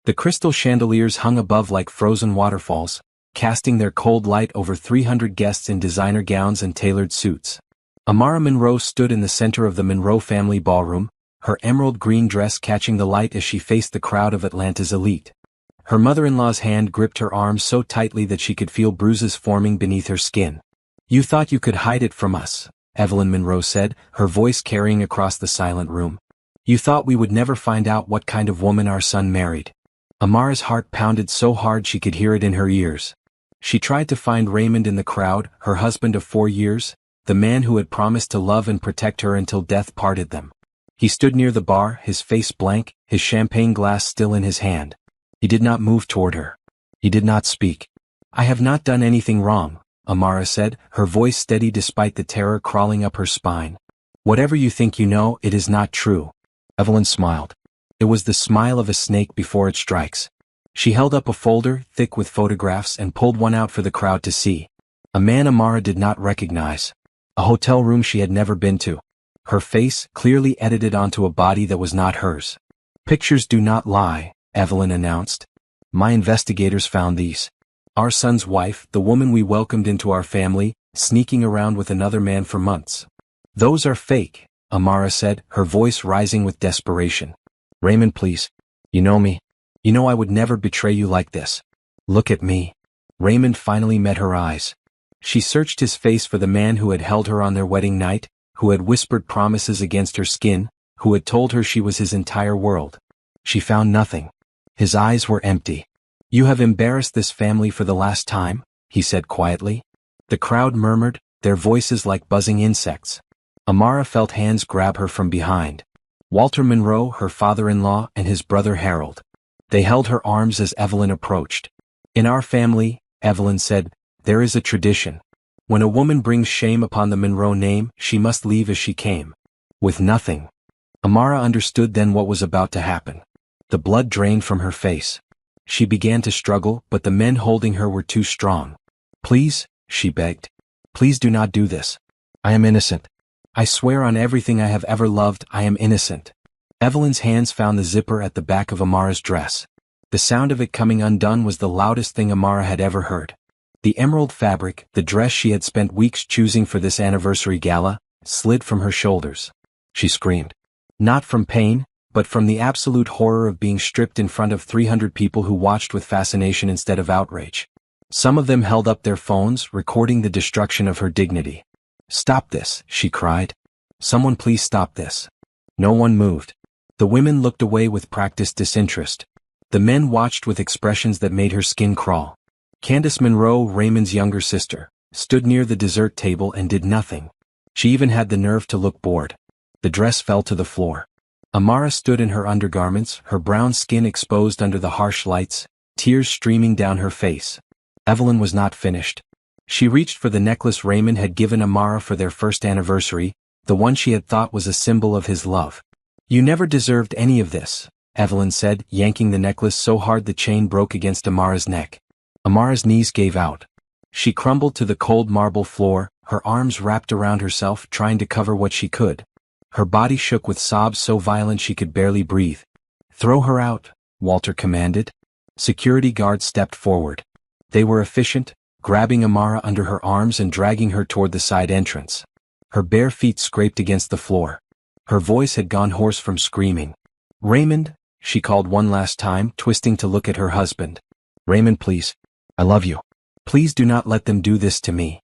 The crystal chandeliers hung above like frozen waterfalls, casting their cold light over 300 guests in designer gowns and tailored suits. Amara Monroe stood in the center of the Monroe family ballroom, her emerald green dress catching the light as she faced the crowd of Atlanta's elite. Her mother-in-law's hand gripped her arm so tightly that she could feel bruises forming beneath her skin. "You thought you could hide it from us," Evelyn Monroe said, her voice carrying across the silent room. "You thought we would never find out what kind of woman our son married." Amara's heart pounded so hard she could hear it in her ears. She tried to find Raymond in the crowd, her husband of 4 years, the man who had promised to love and protect her until death parted them. He stood near the bar, his face blank, his champagne glass still in his hand. He did not move toward her. He did not speak. "I have not done anything wrong," Amara said, her voice steady despite the terror crawling up her spine. "Whatever you think you know, it is not true." Evelyn smiled. It was the smile of a snake before it strikes. She held up a folder, thick with photographs, and pulled one out for the crowd to see. A man Amara did not recognize. A hotel room she had never been to. Her face, clearly edited onto a body that was not hers. "Pictures do not lie," Evelyn announced. "My investigators found these. Our son's wife, the woman we welcomed into our family, sneaking around with another man for months." "Those are fake," Amara said, her voice rising with desperation. "Raymond, please. You know me. You know I would never betray you like this. Look at me." Raymond finally met her eyes. She searched his face for the man who had held her on their wedding night, who had whispered promises against her skin, who had told her she was his entire world. She found nothing. His eyes were empty. "You have embarrassed this family for the last time," he said quietly. The crowd murmured, their voices like buzzing insects. Amara felt hands grab her from behind. Walter Monroe, her father-in-law, and his brother Harold. They held her arms as Evelyn approached. "In our family," Evelyn said, "there is a tradition. When a woman brings shame upon the Monroe name, she must leave as she came. With nothing." Amara understood then what was about to happen. The blood drained from her face. She began to struggle, but the men holding her were too strong. "Please," she begged. "Please do not do this. I am innocent. I swear on everything I have ever loved, I am innocent." Evelyn's hands found the zipper at the back of Amara's dress. The sound of it coming undone was the loudest thing Amara had ever heard. The emerald fabric, the dress she had spent weeks choosing for this anniversary gala, slid from her shoulders. She screamed. Not from pain, but from the absolute horror of being stripped in front of 300 people who watched with fascination instead of outrage. Some of them held up their phones, recording the destruction of her dignity. "Stop this," she cried. "Someone please stop this." No one moved. The women looked away with practiced disinterest. The men watched with expressions that made her skin crawl. Candace Monroe, Raymond's younger sister, stood near the dessert table and did nothing. She even had the nerve to look bored. The dress fell to the floor. Amara stood in her undergarments, her brown skin exposed under the harsh lights, tears streaming down her face. Evelyn was not finished. She reached for the necklace Raymond had given Amara for their first anniversary, the one she had thought was a symbol of his love. "You never deserved any of this," Evelyn said, yanking the necklace so hard the chain broke against Amara's neck. Amara's knees gave out. She crumbled to the cold marble floor, her arms wrapped around herself, trying to cover what she could. Her body shook with sobs so violent she could barely breathe. "Throw her out," Walter commanded. Security guards stepped forward. They were efficient, grabbing Amara under her arms and dragging her toward the side entrance. Her bare feet scraped against the floor. Her voice had gone hoarse from screaming. "Raymond," she called one last time, twisting to look at her husband. "Raymond, please. I love you. Please do not let them do this to me."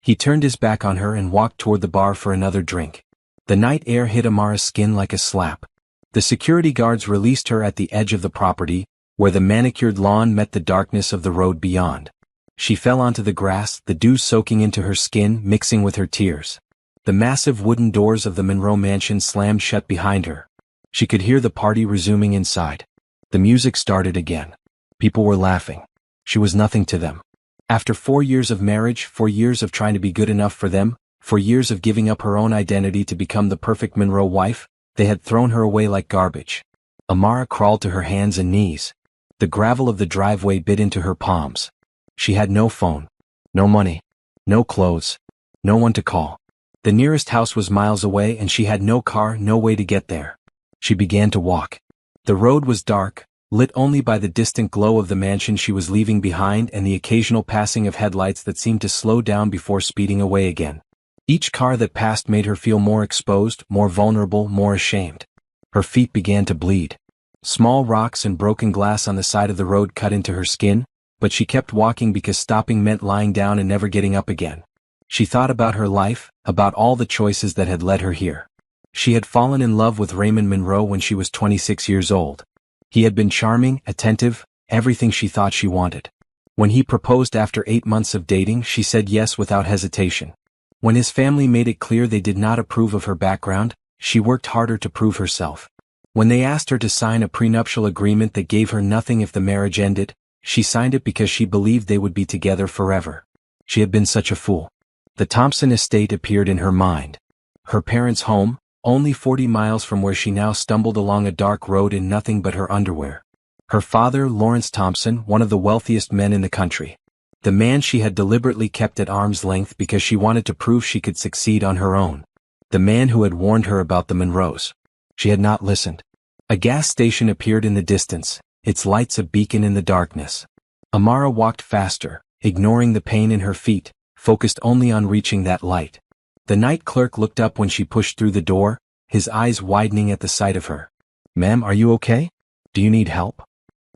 He turned his back on her and walked toward the bar for another drink. The night air hit Amara's skin like a slap. The security guards released her at the edge of the property, where the manicured lawn met the darkness of the road beyond. She fell onto the grass, the dew soaking into her skin, mixing with her tears. The massive wooden doors of the Monroe mansion slammed shut behind her. She could hear the party resuming inside. The music started again. People were laughing. She was nothing to them. After 4 years of marriage, 4 years of trying to be good enough for them, 4 years of giving up her own identity to become the perfect Monroe wife, they had thrown her away like garbage. Amara crawled to her hands and knees. The gravel of the driveway bit into her palms. She had no phone, no money, no clothes, no one to call. The nearest house was miles away and she had no car, no way to get there. She began to walk. The road was dark, lit only by the distant glow of the mansion she was leaving behind and the occasional passing of headlights that seemed to slow down before speeding away again. Each car that passed made her feel more exposed, more vulnerable, more ashamed. Her feet began to bleed. Small rocks and broken glass on the side of the road cut into her skin, but she kept walking because stopping meant lying down and never getting up again. She thought about her life, about all the choices that had led her here. She had fallen in love with Raymond Monroe when she was 26 years old. He had been charming, attentive, everything she thought she wanted. When he proposed after 8 months of dating, she said yes without hesitation. When his family made it clear they did not approve of her background, she worked harder to prove herself. When they asked her to sign a prenuptial agreement that gave her nothing if the marriage ended, she signed it because she believed they would be together forever. She had been such a fool. The Thompson estate appeared in her mind. Her parents' home, only 40 miles from where she now stumbled along a dark road in nothing but her underwear. Her father, Lawrence Thompson, one of the wealthiest men in the country. The man she had deliberately kept at arm's length because she wanted to prove she could succeed on her own. The man who had warned her about the Monroes. She had not listened. A gas station appeared in the distance, its lights a beacon in the darkness. Amara walked faster, ignoring the pain in her feet, focused only on reaching that light. The night clerk looked up when she pushed through the door, his eyes widening at the sight of her. "Ma'am, are you okay? Do you need help?"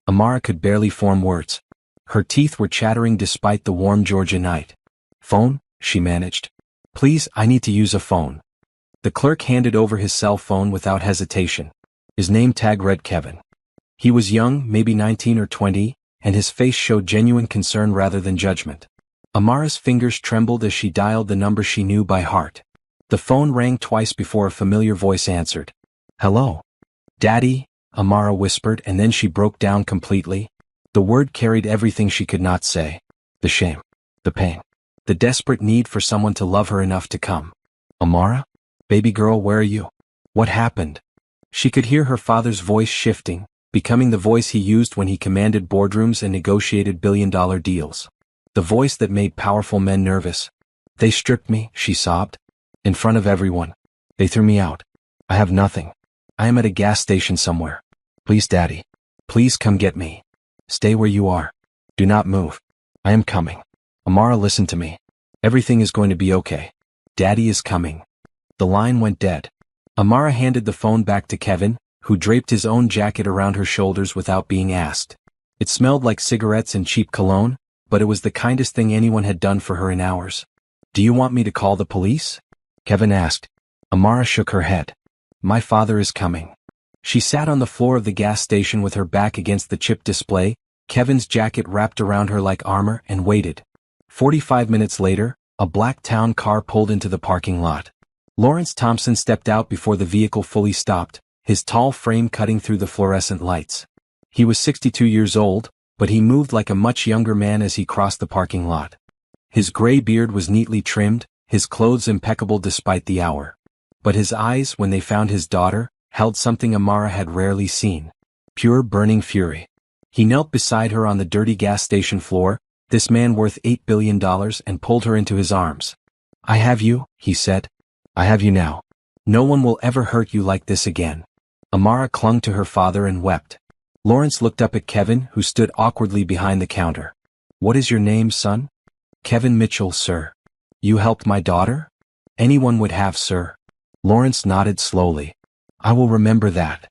Amara could barely form words. Her teeth were chattering despite the warm Georgia night. "Phone?" she managed. "Please, I need to use a phone." The clerk handed over his cell phone without hesitation. His name tag read Kevin. He was young, maybe 19 or 20, and his face showed genuine concern rather than judgment. Amara's fingers trembled as she dialed the number she knew by heart. The phone rang twice before a familiar voice answered. "Hello? Daddy?" Amara whispered, and then she broke down completely. The word carried everything she could not say. The shame. The pain. The desperate need for someone to love her enough to come. "Amara? Baby girl, where are you? What happened?" She could hear her father's voice shifting, becoming the voice he used when he commanded boardrooms and negotiated billion-dollar deals. The voice that made powerful men nervous. "They stripped me," she sobbed. "In front of everyone. They threw me out. I have nothing. I am at a gas station somewhere. Please, Daddy. Please come get me. Stay where you are. Do not move. I am coming. Amara, listen to me. Everything is going to be okay. Daddy is coming." The line went dead. Amara handed the phone back to Kevin, who draped his own jacket around her shoulders without being asked. It smelled like cigarettes and cheap cologne, but it was the kindest thing anyone had done for her in hours. "Do you want me to call the police?" Kevin asked. Amara shook her head. "My father is coming." She sat on the floor of the gas station with her back against the chip display, Kevin's jacket wrapped around her like armor, and waited. 45 minutes later, a black town car pulled into the parking lot. Lawrence Thompson stepped out before the vehicle fully stopped, his tall frame cutting through the fluorescent lights. He was 62 years old, but he moved like a much younger man as he crossed the parking lot. His gray beard was neatly trimmed, his clothes impeccable despite the hour. But his eyes, when they found his daughter, held something Amara had rarely seen. Pure burning fury. He knelt beside her on the dirty gas station floor, this man worth $8 billion, and pulled her into his arms. "I have you," he said. "I have you now. No one will ever hurt you like this again." Amara clung to her father and wept. Lawrence looked up at Kevin, who stood awkwardly behind the counter. "What is your name, son?" "Kevin Mitchell, sir." "You helped my daughter?" "Anyone would have, sir." Lawrence nodded slowly. "I will remember that."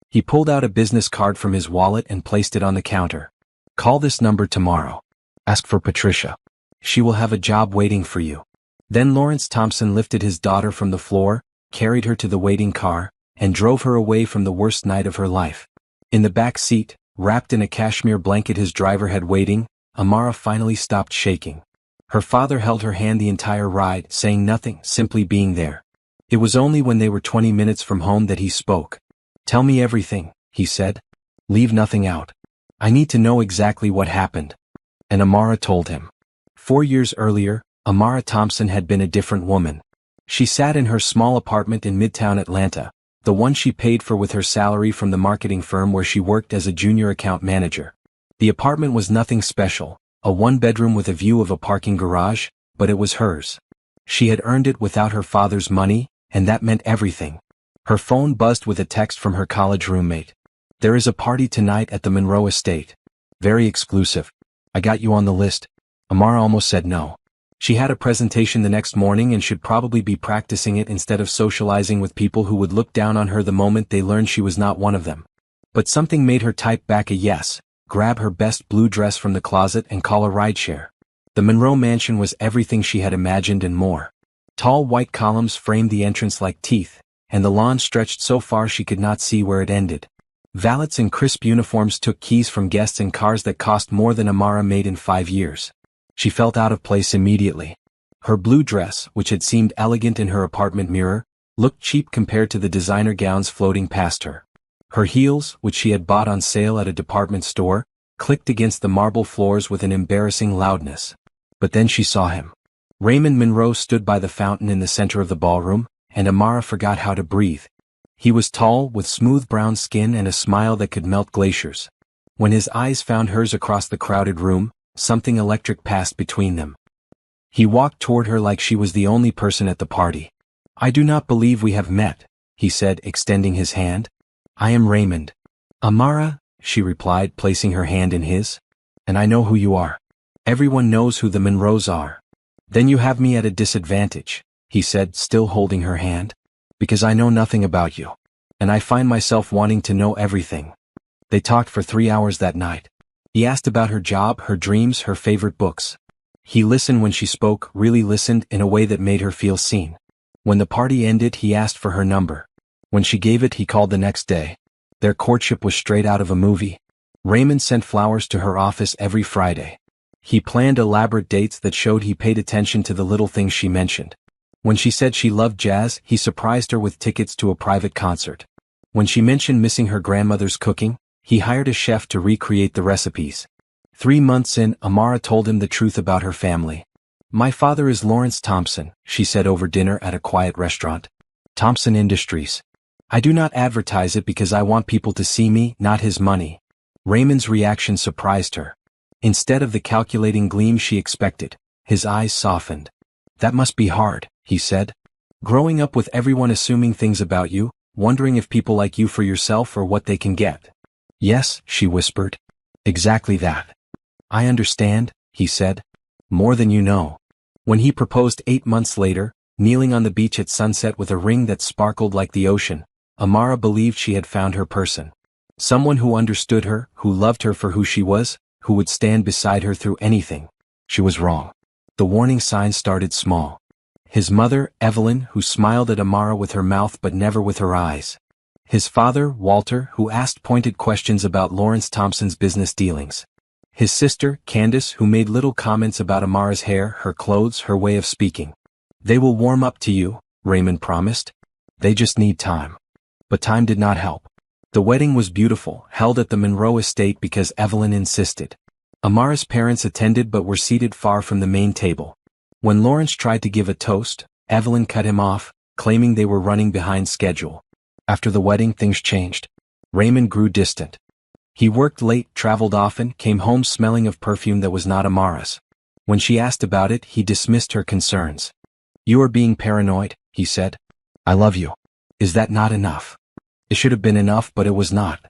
He pulled out a business card from his wallet and placed it on the counter. "Call this number tomorrow. Ask for Patricia. She will have a job waiting for you." Then Lawrence Thompson lifted his daughter from the floor, carried her to the waiting car, and drove her away from the worst night of her life. In the back seat, wrapped in a cashmere blanket his driver had waiting, Amara finally stopped shaking. Her father held her hand the entire ride, saying nothing, simply being there. It was only when they were 20 minutes from home that he spoke. "Tell me everything," he said. "Leave nothing out. I need to know exactly what happened." And Amara told him. 4 years earlier, Amara Thompson had been a different woman. She sat in her small apartment in Midtown Atlanta, the one she paid for with her salary from the marketing firm where she worked as a junior account manager. The apartment was nothing special, a one-bedroom with a view of a parking garage, but it was hers. She had earned it without her father's money, and that meant everything. Her phone buzzed with a text from her college roommate. There is a party tonight at the Monroe estate. Very exclusive. I got you on the list. Amara almost said no. She had a presentation the next morning and should probably be practicing it instead of socializing with people who would look down on her the moment they learned she was not one of them. But something made her type back a yes, grab her best blue dress from the closet and call a rideshare. The Monroe mansion was everything she had imagined and more. Tall white columns framed the entrance like teeth, and the lawn stretched so far she could not see where it ended. Valets in crisp uniforms took keys from guests in cars that cost more than Amara made in 5 years. She felt out of place immediately. Her blue dress, which had seemed elegant in her apartment mirror, looked cheap compared to the designer gowns floating past her. Her heels, which she had bought on sale at a department store, clicked against the marble floors with an embarrassing loudness. But then she saw him. Raymond Monroe stood by the fountain in the center of the ballroom, and Amara forgot how to breathe. He was tall, with smooth brown skin and a smile that could melt glaciers. When his eyes found hers across the crowded room, something electric passed between them. He walked toward her like she was the only person at the party. "I do not believe we have met," he said, extending his hand. "I am Raymond." "Amara," she replied, placing her hand in his. "And I know who you are. Everyone knows who the Monroes are." "Then you have me at a disadvantage," he said, still holding her hand. "Because I know nothing about you. And I find myself wanting to know everything." They talked for 3 hours that night. He asked about her job, her dreams, her favorite books. He listened when she spoke, really listened in a way that made her feel seen. When the party ended, he asked for her number. When she gave it, he called the next day. Their courtship was straight out of a movie. Raymond sent flowers to her office every Friday. He planned elaborate dates that showed he paid attention to the little things she mentioned. When she said she loved jazz, he surprised her with tickets to a private concert. When she mentioned missing her grandmother's cooking, he hired a chef to recreate the recipes. 3 months in, Amara told him the truth about her family. "My father is Lawrence Thompson," she said over dinner at a quiet restaurant. "Thompson Industries. I do not advertise it because I want people to see me, not his money." Raymond's reaction surprised her. Instead of the calculating gleam she expected, his eyes softened. "That must be hard," he said. "Growing up with everyone assuming things about you, wondering if people like you for yourself or what they can get." "Yes," she whispered. "Exactly that." "I understand," he said. "More than you know." When he proposed 8 months later, kneeling on the beach at sunset with a ring that sparkled like the ocean, Amara believed she had found her person. Someone who understood her, who loved her for who she was, who would stand beside her through anything. She was wrong. The warning signs started small. His mother, Evelyn, who smiled at Amara with her mouth but never with her eyes. His father, Walter, who asked pointed questions about Lawrence Thompson's business dealings. His sister, Candace, who made little comments about Amara's hair, her clothes, her way of speaking. "They will warm up to you," Raymond promised. "They just need time." But time did not help. The wedding was beautiful, held at the Monroe estate because Evelyn insisted. Amara's parents attended but were seated far from the main table. When Lawrence tried to give a toast, Evelyn cut him off, claiming they were running behind schedule. After the wedding, things changed. Raymond grew distant. He worked late, traveled often, came home smelling of perfume that was not Amara's. When she asked about it, he dismissed her concerns. "You are being paranoid," he said. "I love you. Is that not enough?" It should have been enough, but it was not.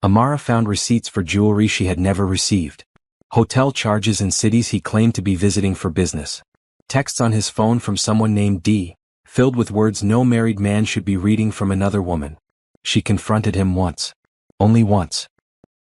Amara found receipts for jewelry she had never received. Hotel charges in cities he claimed to be visiting for business. Texts on his phone from someone named D, filled with words no married man should be reading from another woman. She confronted him once. Only once.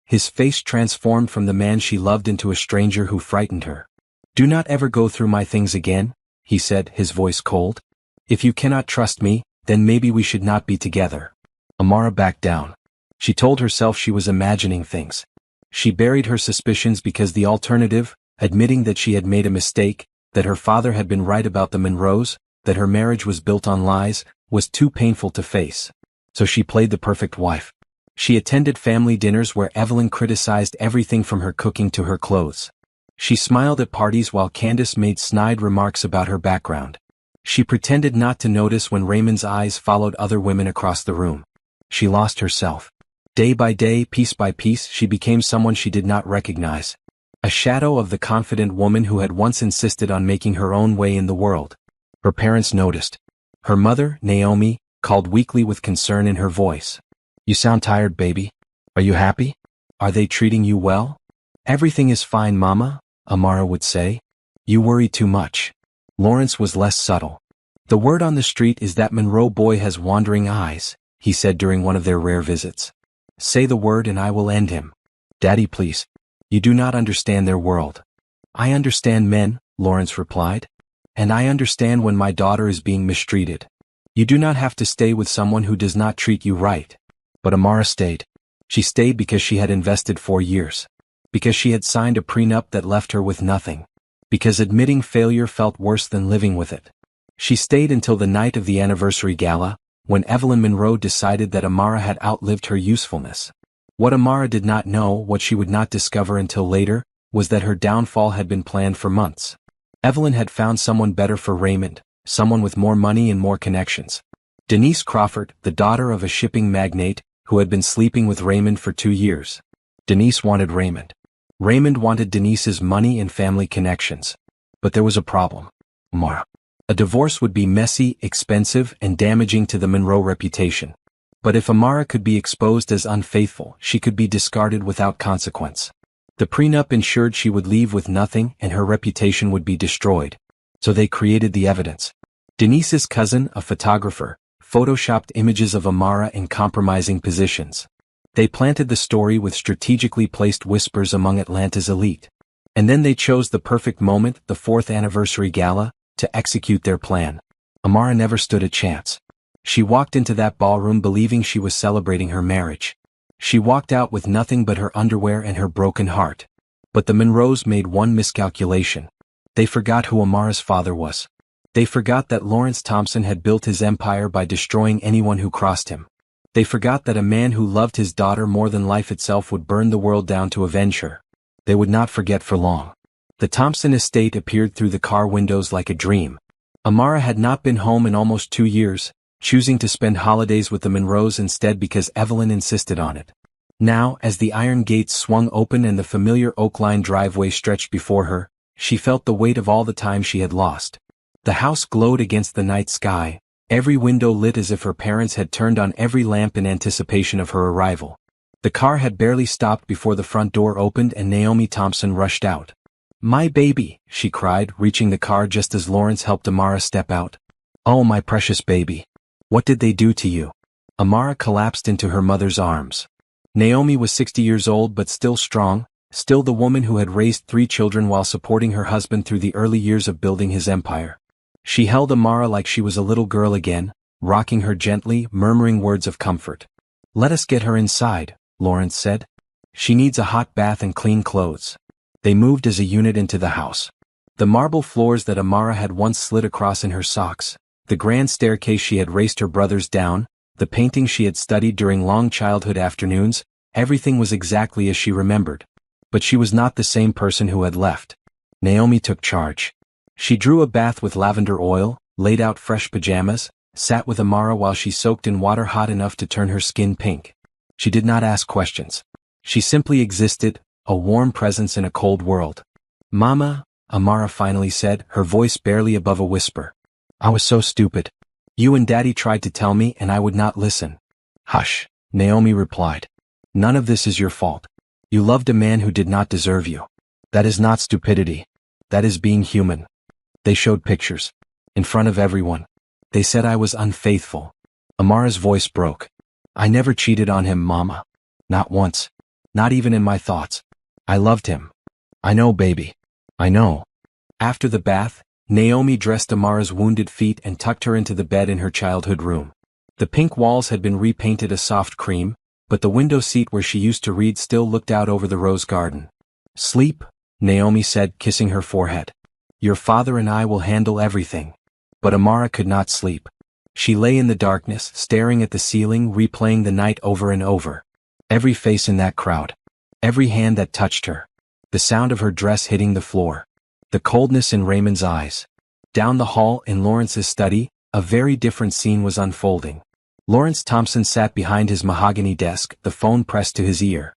His face transformed from the man she loved into a stranger who frightened her. "Do not ever go through my things again," he said, his voice cold. "If you cannot trust me, then maybe we should not be together." Amara backed down. She told herself she was imagining things. She buried her suspicions because the alternative, admitting that she had made a mistake, that her father had been right about the Monroes, that her marriage was built on lies, was too painful to face. So she played the perfect wife. She attended family dinners where Evelyn criticized everything from her cooking to her clothes. She smiled at parties while Candace made snide remarks about her background. She pretended not to notice when Raymond's eyes followed other women across the room. She lost herself. Day by day, piece by piece, she became someone she did not recognize. A shadow of the confident woman who had once insisted on making her own way in the world. Her parents noticed. Her mother, Naomi, called weakly with concern in her voice. "You sound tired, baby." Are you happy? Are they treating you well? Everything is fine, Mama, Amara would say. You worry too much. Lawrence was less subtle. The word on the street is that Monroe boy has wandering eyes, he said during one of their rare visits. Say the word and I will end him. Daddy, please. You do not understand their world. I understand men, Lawrence replied. And I understand when my daughter is being mistreated. You do not have to stay with someone who does not treat you right. But Amara stayed. She stayed because she had invested 4 years. Because she had signed a prenup that left her with nothing. Because admitting failure felt worse than living with it. She stayed until the night of the anniversary gala, when Evelyn Monroe decided that Amara had outlived her usefulness. What Amara did not know, what she would not discover until later, was that her downfall had been planned for months. Evelyn had found someone better for Raymond, someone with more money and more connections. Denise Crawford, the daughter of a shipping magnate, who had been sleeping with Raymond for 2 years. Denise wanted Raymond. Raymond wanted Denise's money and family connections. But there was a problem. Amara. A divorce would be messy, expensive, and damaging to the Monroe reputation. But if Amara could be exposed as unfaithful, she could be discarded without consequence. The prenup ensured she would leave with nothing and her reputation would be destroyed. So they created the evidence. Denise's cousin, a photographer, photoshopped images of Amara in compromising positions. They planted the story with strategically placed whispers among Atlanta's elite. And then they chose the perfect moment, the 4th anniversary gala, to execute their plan. Amara never stood a chance. She walked into that ballroom believing she was celebrating her marriage. She walked out with nothing but her underwear and her broken heart. But the Monroes made one miscalculation. They forgot who Amara's father was. They forgot that Lawrence Thompson had built his empire by destroying anyone who crossed him. They forgot that a man who loved his daughter more than life itself would burn the world down to avenge her. They would not forget for long. The Thompson estate appeared through the car windows like a dream. Amara had not been home in almost 2 years, choosing to spend holidays with the Monroes instead because Evelyn insisted on it. Now, as the iron gates swung open and the familiar oak-lined driveway stretched before her, she felt the weight of all the time she had lost. The house glowed against the night sky, every window lit as if her parents had turned on every lamp in anticipation of her arrival. The car had barely stopped before the front door opened and Naomi Thompson rushed out. My baby, she cried, reaching the car just as Lawrence helped Amara step out. Oh, my precious baby. What did they do to you? Amara collapsed into her mother's arms. Naomi was 60 years old but still strong, still the woman who had raised 3 children while supporting her husband through the early years of building his empire. She held Amara like she was a little girl again, rocking her gently, murmuring words of comfort. Let us get her inside, Lawrence said. She needs a hot bath and clean clothes. They moved as a unit into the house. The marble floors that Amara had once slid across in her socks, the grand staircase she had raced her brothers down, the paintings she had studied during long childhood afternoons, everything was exactly as she remembered. But she was not the same person who had left. Naomi took charge. She drew a bath with lavender oil, laid out fresh pajamas, sat with Amara while she soaked in water hot enough to turn her skin pink. She did not ask questions. She simply existed, a warm presence in a cold world. Mama, Amara finally said, her voice barely above a whisper. I was so stupid. You and Daddy tried to tell me and I would not listen. Hush, Naomi replied. None of this is your fault. You loved a man who did not deserve you. That is not stupidity. That is being human. They showed pictures. In front of everyone. They said I was unfaithful. Amara's voice broke. I never cheated on him, Mama. Not once. Not even in my thoughts. I loved him. I know, baby. I know. After the bath, Naomi dressed Amara's wounded feet and tucked her into the bed in her childhood room. The pink walls had been repainted a soft cream, but the window seat where she used to read still looked out over the rose garden. Sleep, Naomi said, kissing her forehead. Your father and I will handle everything. But Amara could not sleep. She lay in the darkness, staring at the ceiling, replaying the night over and over. Every face in that crowd. Every hand that touched her. The sound of her dress hitting the floor. The coldness in Raymond's eyes. Down the hall in Lawrence's study, a very different scene was unfolding. Lawrence Thompson sat behind his mahogany desk, the phone pressed to his ear.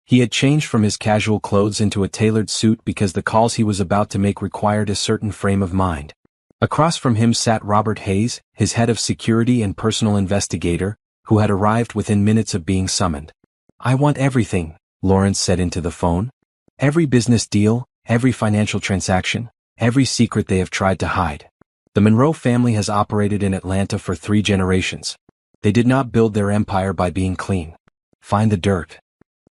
He had changed from his casual clothes into a tailored suit because the calls he was about to make required a certain frame of mind. Across from him sat Robert Hayes, his head of security and personal investigator, who had arrived within minutes of being summoned. I want everything, Lawrence said into the phone. Every business deal, every financial transaction, every secret they have tried to hide. The Monroe family has operated in Atlanta for 3 generations. They did not build their empire by being clean. Find the dirt.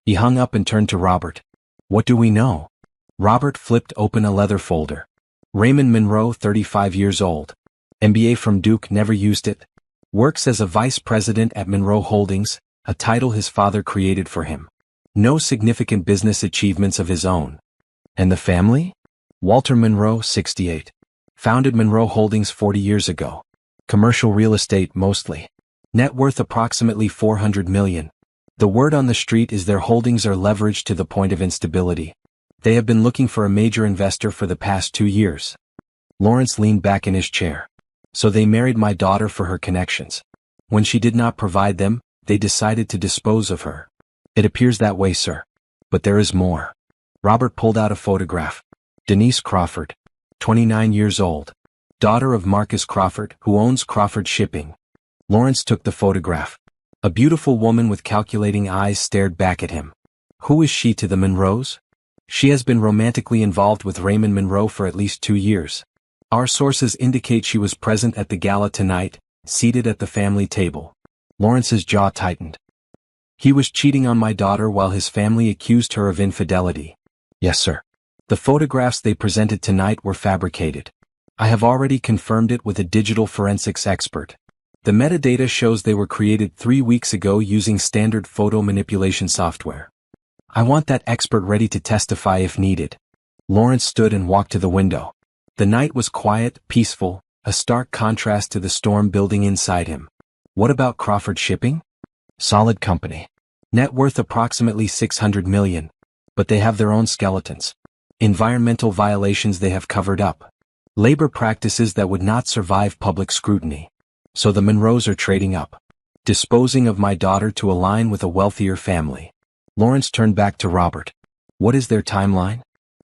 He hung up and turned to Robert. What do we know? Robert flipped open a leather folder. Raymond Monroe, 35 years old. MBA from Duke, never used it. Works as a vice president at Monroe Holdings, a title his father created for him. No significant business achievements of his own. And the family? Walter Monroe, 68. Founded Monroe Holdings 40 years ago. Commercial real estate mostly. Net worth approximately $400 million. The word on the street is their holdings are leveraged to the point of instability. They have been looking for a major investor for the past 2 years. Lawrence leaned back in his chair. So they married my daughter for her connections. When she did not provide them, they decided to dispose of her. It appears that way, sir. But there is more. Robert pulled out a photograph. Denise Crawford, 29 years old. Daughter of Marcus Crawford, who owns Crawford Shipping. Lawrence took the photograph. A beautiful woman with calculating eyes stared back at him. Who is she to the Monroes? She has been romantically involved with Raymond Monroe for at least 2 years. Our sources indicate she was present at the gala tonight, seated at the family table. Lawrence's jaw tightened. He was cheating on my daughter while his family accused her of infidelity. Yes, sir. The photographs they presented tonight were fabricated. I have already confirmed it with a digital forensics expert. The metadata shows they were created 3 weeks ago using standard photo manipulation software. I want that expert ready to testify if needed. Lawrence stood and walked to the window. The night was quiet, peaceful, a stark contrast to the storm building inside him. What about Crawford Shipping? Solid company. Net worth approximately $600 million. But they have their own skeletons. Environmental violations they have covered up. Labor practices that would not survive public scrutiny. So the Monroes are trading up. Disposing of my daughter to align with a wealthier family. Lawrence turned back to Robert. What is their timeline?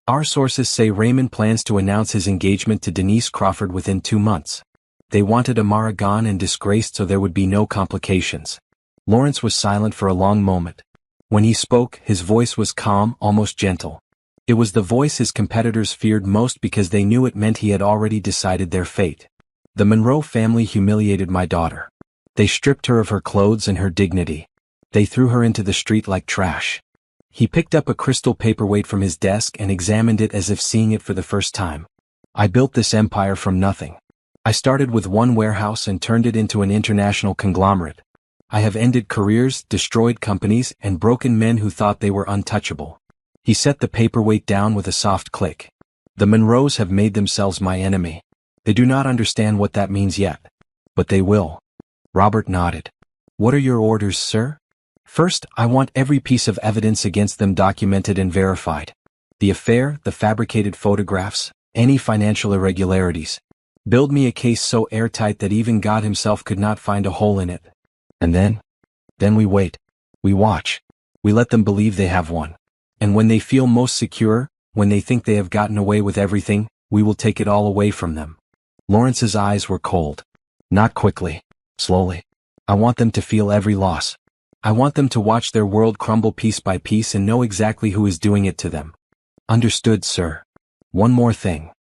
Our sources say Raymond plans to announce his engagement to Denise Crawford within 2 months. They wanted Amara gone and disgraced so there would be no complications. Lawrence was silent for a long moment. When he spoke, his voice was calm, almost gentle. It was the voice his competitors feared most because they knew it meant he had already decided their fate. The Monroe family humiliated my daughter. They stripped her of her clothes and her dignity. They threw her into the street like trash. He picked up a crystal paperweight from his desk and examined it as if seeing it for the first time. I built this empire from nothing. I started with one warehouse and turned it into an international conglomerate. I have ended careers, destroyed companies, and broken men who thought they were untouchable. He set the paperweight down with a soft click. The Monroes have made themselves my enemy. They do not understand what that means yet. But they will. Robert nodded. What are your orders, sir? First, I want every piece of evidence against them documented and verified. The affair, the fabricated photographs, any financial irregularities. Build me a case so airtight that even God himself could not find a hole in it. And then we wait. We watch. We let them believe they have one. And when they feel most secure, when they think they have gotten away with everything, we will take it all away from them. Lawrence's eyes were cold. Not quickly. Slowly. I want them to feel every loss. I want them to watch their world crumble piece by piece and know exactly who is doing it to them. Understood, sir. One more thing.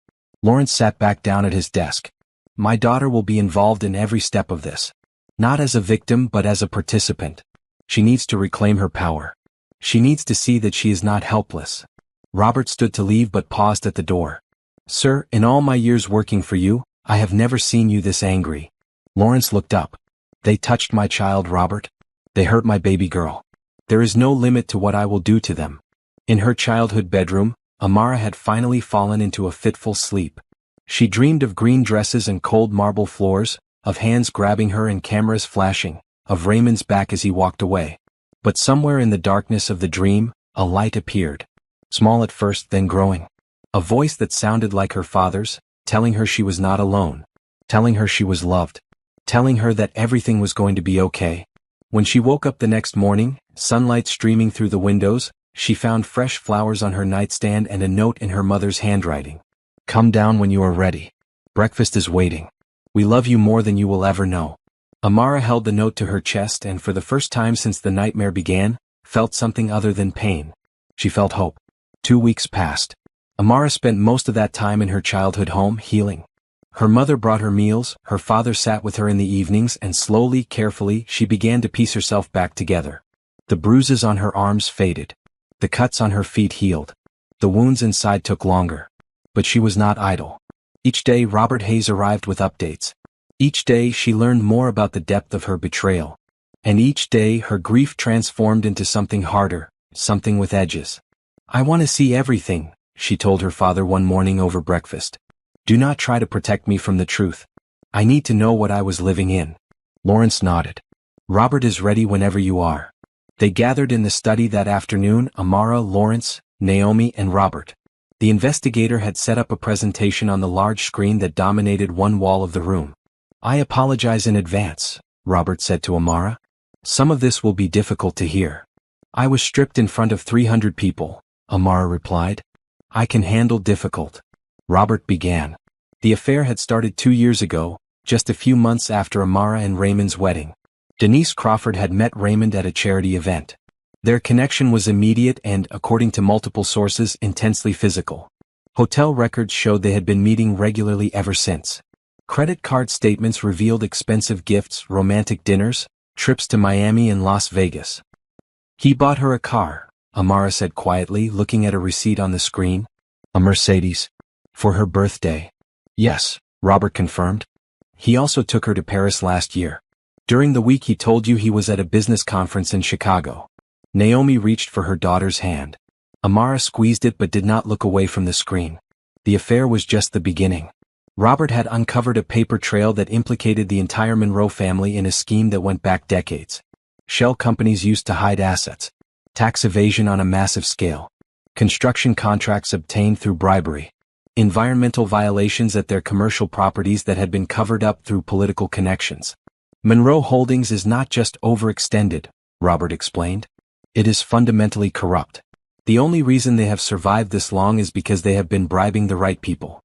Lawrence sat back down at his desk. My daughter will be involved in every step of this. Not as a victim but as a participant. She needs to reclaim her power. She needs to see that she is not helpless. Robert stood to leave but paused at the door. Sir, in all my years working for you, I have never seen you this angry. Lawrence looked up. They touched my child, Robert. They hurt my baby girl. There is no limit to what I will do to them. In her childhood bedroom, Amara had finally fallen into a fitful sleep. She dreamed of green dresses and cold marble floors, of hands grabbing her and cameras flashing, of Raymond's back as he walked away. But somewhere in the darkness of the dream, a light appeared. Small at first, then growing. A voice that sounded like her father's, telling her she was not alone. Telling her she was loved. Telling her that everything was going to be okay. When she woke up the next morning, sunlight streaming through the windows, she found fresh flowers on her nightstand and a note in her mother's handwriting. Come down when you are ready. Breakfast is waiting. We love you more than you will ever know. Amara held the note to her chest and for the first time since the nightmare began, felt something other than pain. She felt hope. 2 weeks passed. Amara spent most of that time in her childhood home healing. Her mother brought her meals, her father sat with her in the evenings, and slowly, carefully, she began to piece herself back together. The bruises on her arms faded. The cuts on her feet healed. The wounds inside took longer. But she was not idle. Each day Robert Hayes arrived with updates. Each day she learned more about the depth of her betrayal. And each day her grief transformed into something harder, something with edges. "I want to see everything," she told her father one morning over breakfast. "Do not try to protect me from the truth. I need to know what I was living in." Lawrence nodded. "Robert is ready whenever you are." They gathered in the study that afternoon, Amara, Lawrence, Naomi, and Robert. The investigator had set up a presentation on the large screen that dominated one wall of the room. "I apologize in advance," Robert said to Amara. "Some of this will be difficult to hear." "I was stripped in front of 300 people," Amara replied. "I can handle difficult." Robert began. The affair had started 2 years ago, just a few months after Amara and Raymond's wedding. Denise Crawford had met Raymond at a charity event. Their connection was immediate and, according to multiple sources, intensely physical. Hotel records showed they had been meeting regularly ever since. Credit card statements revealed expensive gifts, romantic dinners, trips to Miami and Las Vegas. "He bought her a car," Amara said quietly, looking at a receipt on the screen. "A Mercedes. For her birthday." "Yes," Robert confirmed. "He also took her to Paris last year. During the week he told you he was at a business conference in Chicago." Naomi reached for her daughter's hand. Amara squeezed it but did not look away from the screen. The affair was just the beginning. Robert had uncovered a paper trail that implicated the entire Monroe family in a scheme that went back decades. Shell companies used to hide assets. Tax evasion on a massive scale. Construction contracts obtained through bribery. Environmental violations at their commercial properties that had been covered up through political connections. "Monroe Holdings is not just overextended," Robert explained. "It is fundamentally corrupt. The only reason they have survived this long is because they have been bribing the right people."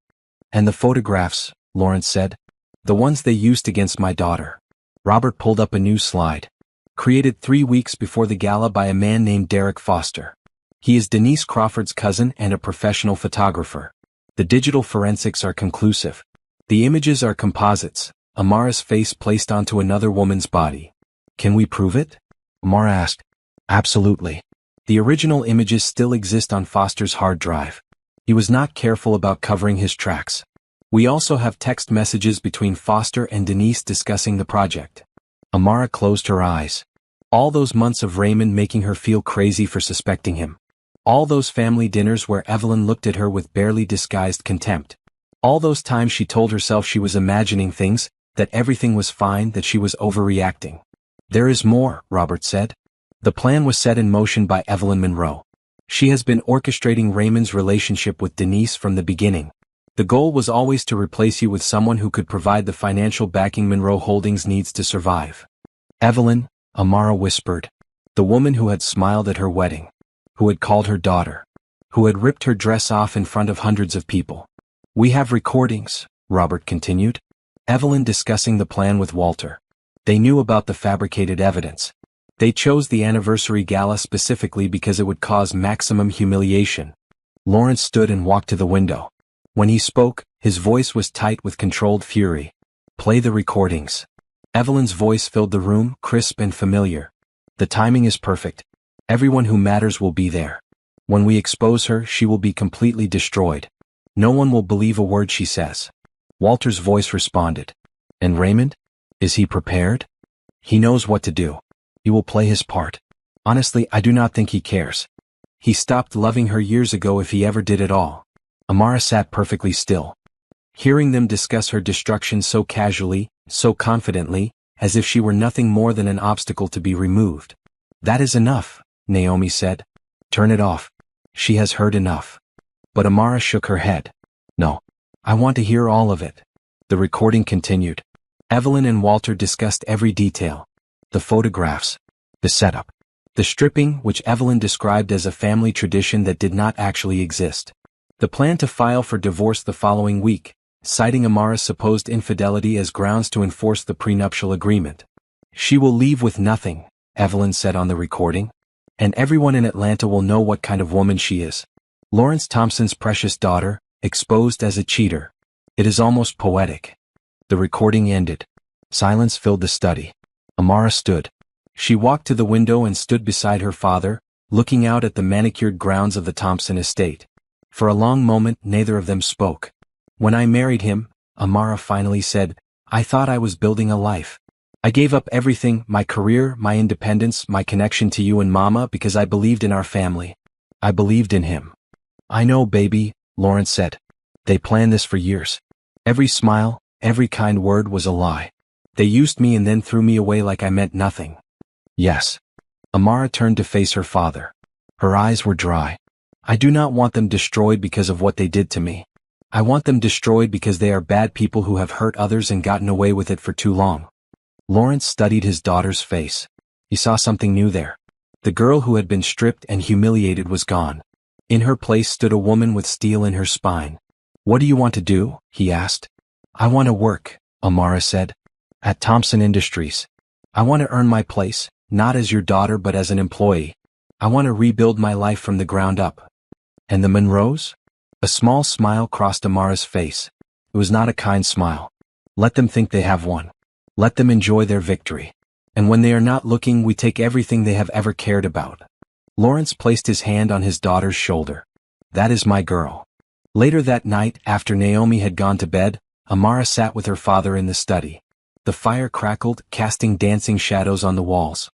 "And the photographs," Lawrence said. "The ones they used against my daughter." Robert pulled up a new slide. "Created 3 weeks before the gala by a man named Derek Foster. He is Denise Crawford's cousin and a professional photographer. The digital forensics are conclusive. The images are composites, Amara's face placed onto another woman's body." "Can we prove it?" Amara asked. "Absolutely. The original images still exist on Foster's hard drive. He was not careful about covering his tracks. We also have text messages between Foster and Denise discussing the project." Amara closed her eyes. All those months of Raymond making her feel crazy for suspecting him. All those family dinners where Evelyn looked at her with barely disguised contempt. All those times she told herself she was imagining things, that everything was fine, that she was overreacting. "There is more," Robert said. "The plan was set in motion by Evelyn Monroe. She has been orchestrating Raymond's relationship with Denise from the beginning. The goal was always to replace you with someone who could provide the financial backing Monroe Holdings needs to survive." "Evelyn," Amara whispered. "The woman who had smiled at her wedding. Who had called her daughter. Who had ripped her dress off in front of hundreds of people." "We have recordings," Robert continued. "Evelyn discussing the plan with Walter. They knew about the fabricated evidence. They chose the anniversary gala specifically because it would cause maximum humiliation." Lawrence stood and walked to the window. When he spoke, his voice was tight with controlled fury. "Play the recordings." Evelyn's voice filled the room, crisp and familiar. "The timing is perfect. Everyone who matters will be there. When we expose her, she will be completely destroyed. No one will believe a word she says." Walter's voice responded. "And Raymond? Is he prepared?" "He knows what to do. He will play his part. Honestly, I do not think he cares. He stopped loving her years ago if he ever did at all." Amara sat perfectly still. Hearing them discuss her destruction so casually, so confidently, as if she were nothing more than an obstacle to be removed. "That is enough," Naomi said. "Turn it off. She has heard enough." But Amara shook her head. "No. I want to hear all of it." The recording continued. Evelyn and Walter discussed every detail. The photographs. The setup. The stripping, which Evelyn described as a family tradition that did not actually exist. The plan to file for divorce the following week, citing Amara's supposed infidelity as grounds to enforce the prenuptial agreement. "She will leave with nothing," Evelyn said on the recording. And everyone in Atlanta will know what kind of woman she is. Lawrence Thompson's precious daughter, exposed as a cheater. It is almost poetic. The recording ended. Silence filled the study. Amara stood. She walked to the window and stood beside her father, looking out at the manicured grounds of the Thompson estate. For a long moment, neither of them spoke. When I married him, Amara finally said, I thought I was building a life. I gave up everything, my career, my independence, my connection to you and Mama, because I believed in our family. I believed in him. I know, baby, Lawrence said. They planned this for years. Every smile, every kind word was a lie. They used me and then threw me away like I meant nothing. Yes. Amara turned to face her father. Her eyes were dry. I do not want them destroyed because of what they did to me. I want them destroyed because they are bad people who have hurt others and gotten away with it for too long. Lawrence studied his daughter's face. He saw something new there. The girl who had been stripped and humiliated was gone. In her place stood a woman with steel in her spine. What do you want to do? He asked. I want to work, Amara said. At Thompson Industries. I want to earn my place, not as your daughter but as an employee. I want to rebuild my life from the ground up. And the Monroes? A small smile crossed Amara's face. It was not a kind smile. Let them think they have one. Let them enjoy their victory. And when they are not looking, we take everything they have ever cared about. Lawrence placed his hand on his daughter's shoulder. That is my girl. Later that night, after Naomi had gone to bed, Amara sat with her father in the study. The fire crackled, casting dancing shadows on the walls.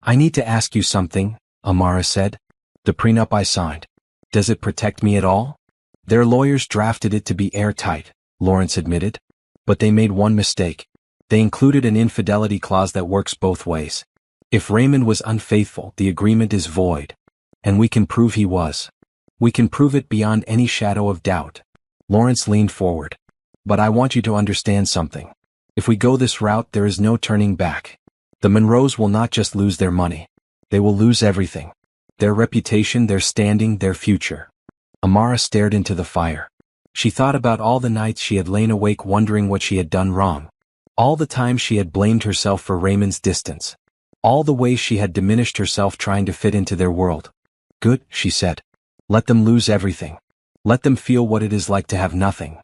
I need to ask you something, Amara said. The prenup I signed. Does it protect me at all? Their lawyers drafted it to be airtight, Lawrence admitted. But they made one mistake. They included an infidelity clause that works both ways. If Raymond was unfaithful, the agreement is void. And we can prove he was. We can prove it beyond any shadow of doubt. Lawrence leaned forward. But I want you to understand something. If we go this route, there is no turning back. The Monroes will not just lose their money. They will lose everything. Their reputation, their standing, their future. Amara stared into the fire. She thought about all the nights she had lain awake wondering what she had done wrong. All the time she had blamed herself for Raymond's distance. All the ways she had diminished herself trying to fit into their world. Good, she said. Let them lose everything. Let them feel what it is like to have nothing.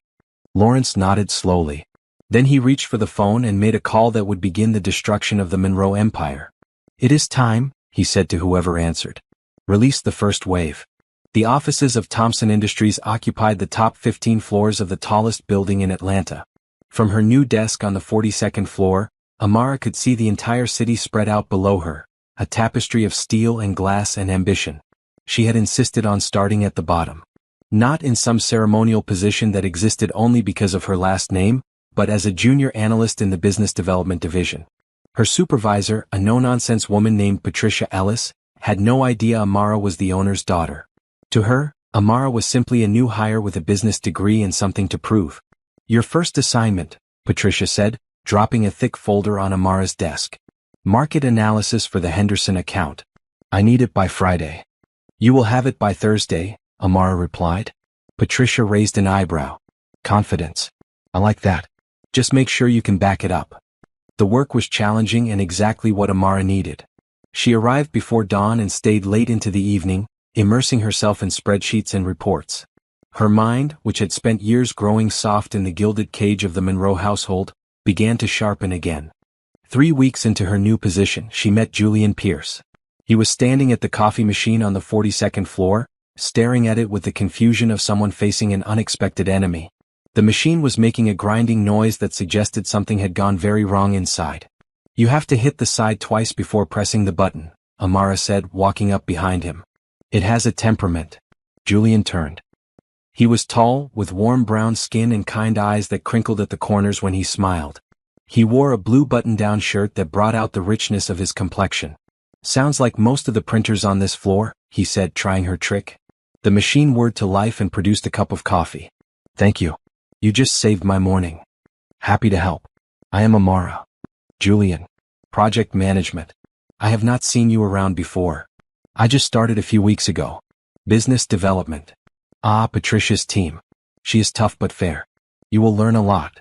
Lawrence nodded slowly. Then he reached for the phone and made a call that would begin the destruction of the Monroe Empire. It is time, he said to whoever answered. Release the first wave. The offices of Thompson Industries occupied the top 15 floors of the tallest building in Atlanta. From her new desk on the 42nd floor, Amara could see the entire city spread out below her, a tapestry of steel and glass and ambition. She had insisted on starting at the bottom. Not in some ceremonial position that existed only because of her last name, but as a junior analyst in the business development division. Her supervisor, a no-nonsense woman named Patricia Ellis, had no idea Amara was the owner's daughter. To her, Amara was simply a new hire with a business degree and something to prove. Your first assignment, Patricia said, dropping a thick folder on Amara's desk. Market analysis for the Henderson account. I need it by Friday. You will have it by Thursday, Amara replied. Patricia raised an eyebrow. Confidence. I like that. Just make sure you can back it up. The work was challenging and exactly what Amara needed. She arrived before dawn and stayed late into the evening, immersing herself in spreadsheets and reports. Her mind, which had spent years growing soft in the gilded cage of the Monroe household, began to sharpen again. 3 weeks into her new position, she met Julian Pierce. He was standing at the coffee machine on the 42nd floor, staring at it with the confusion of someone facing an unexpected enemy. The machine was making a grinding noise that suggested something had gone very wrong inside. You have to hit the side twice before pressing the button, Amara said, walking up behind him. It has a temperament. Julian turned. He was tall, with warm brown skin and kind eyes that crinkled at the corners when he smiled. He wore a blue button-down shirt that brought out the richness of his complexion. Sounds like most of the printers on this floor, he said, trying her trick. The machine whirred to life and produced a cup of coffee. Thank you. You just saved my morning. Happy to help. I am Amara. Julian. Project management. I have not seen you around before. I just started a few weeks ago. Business development. Patricia's team. She is tough but fair. You will learn a lot.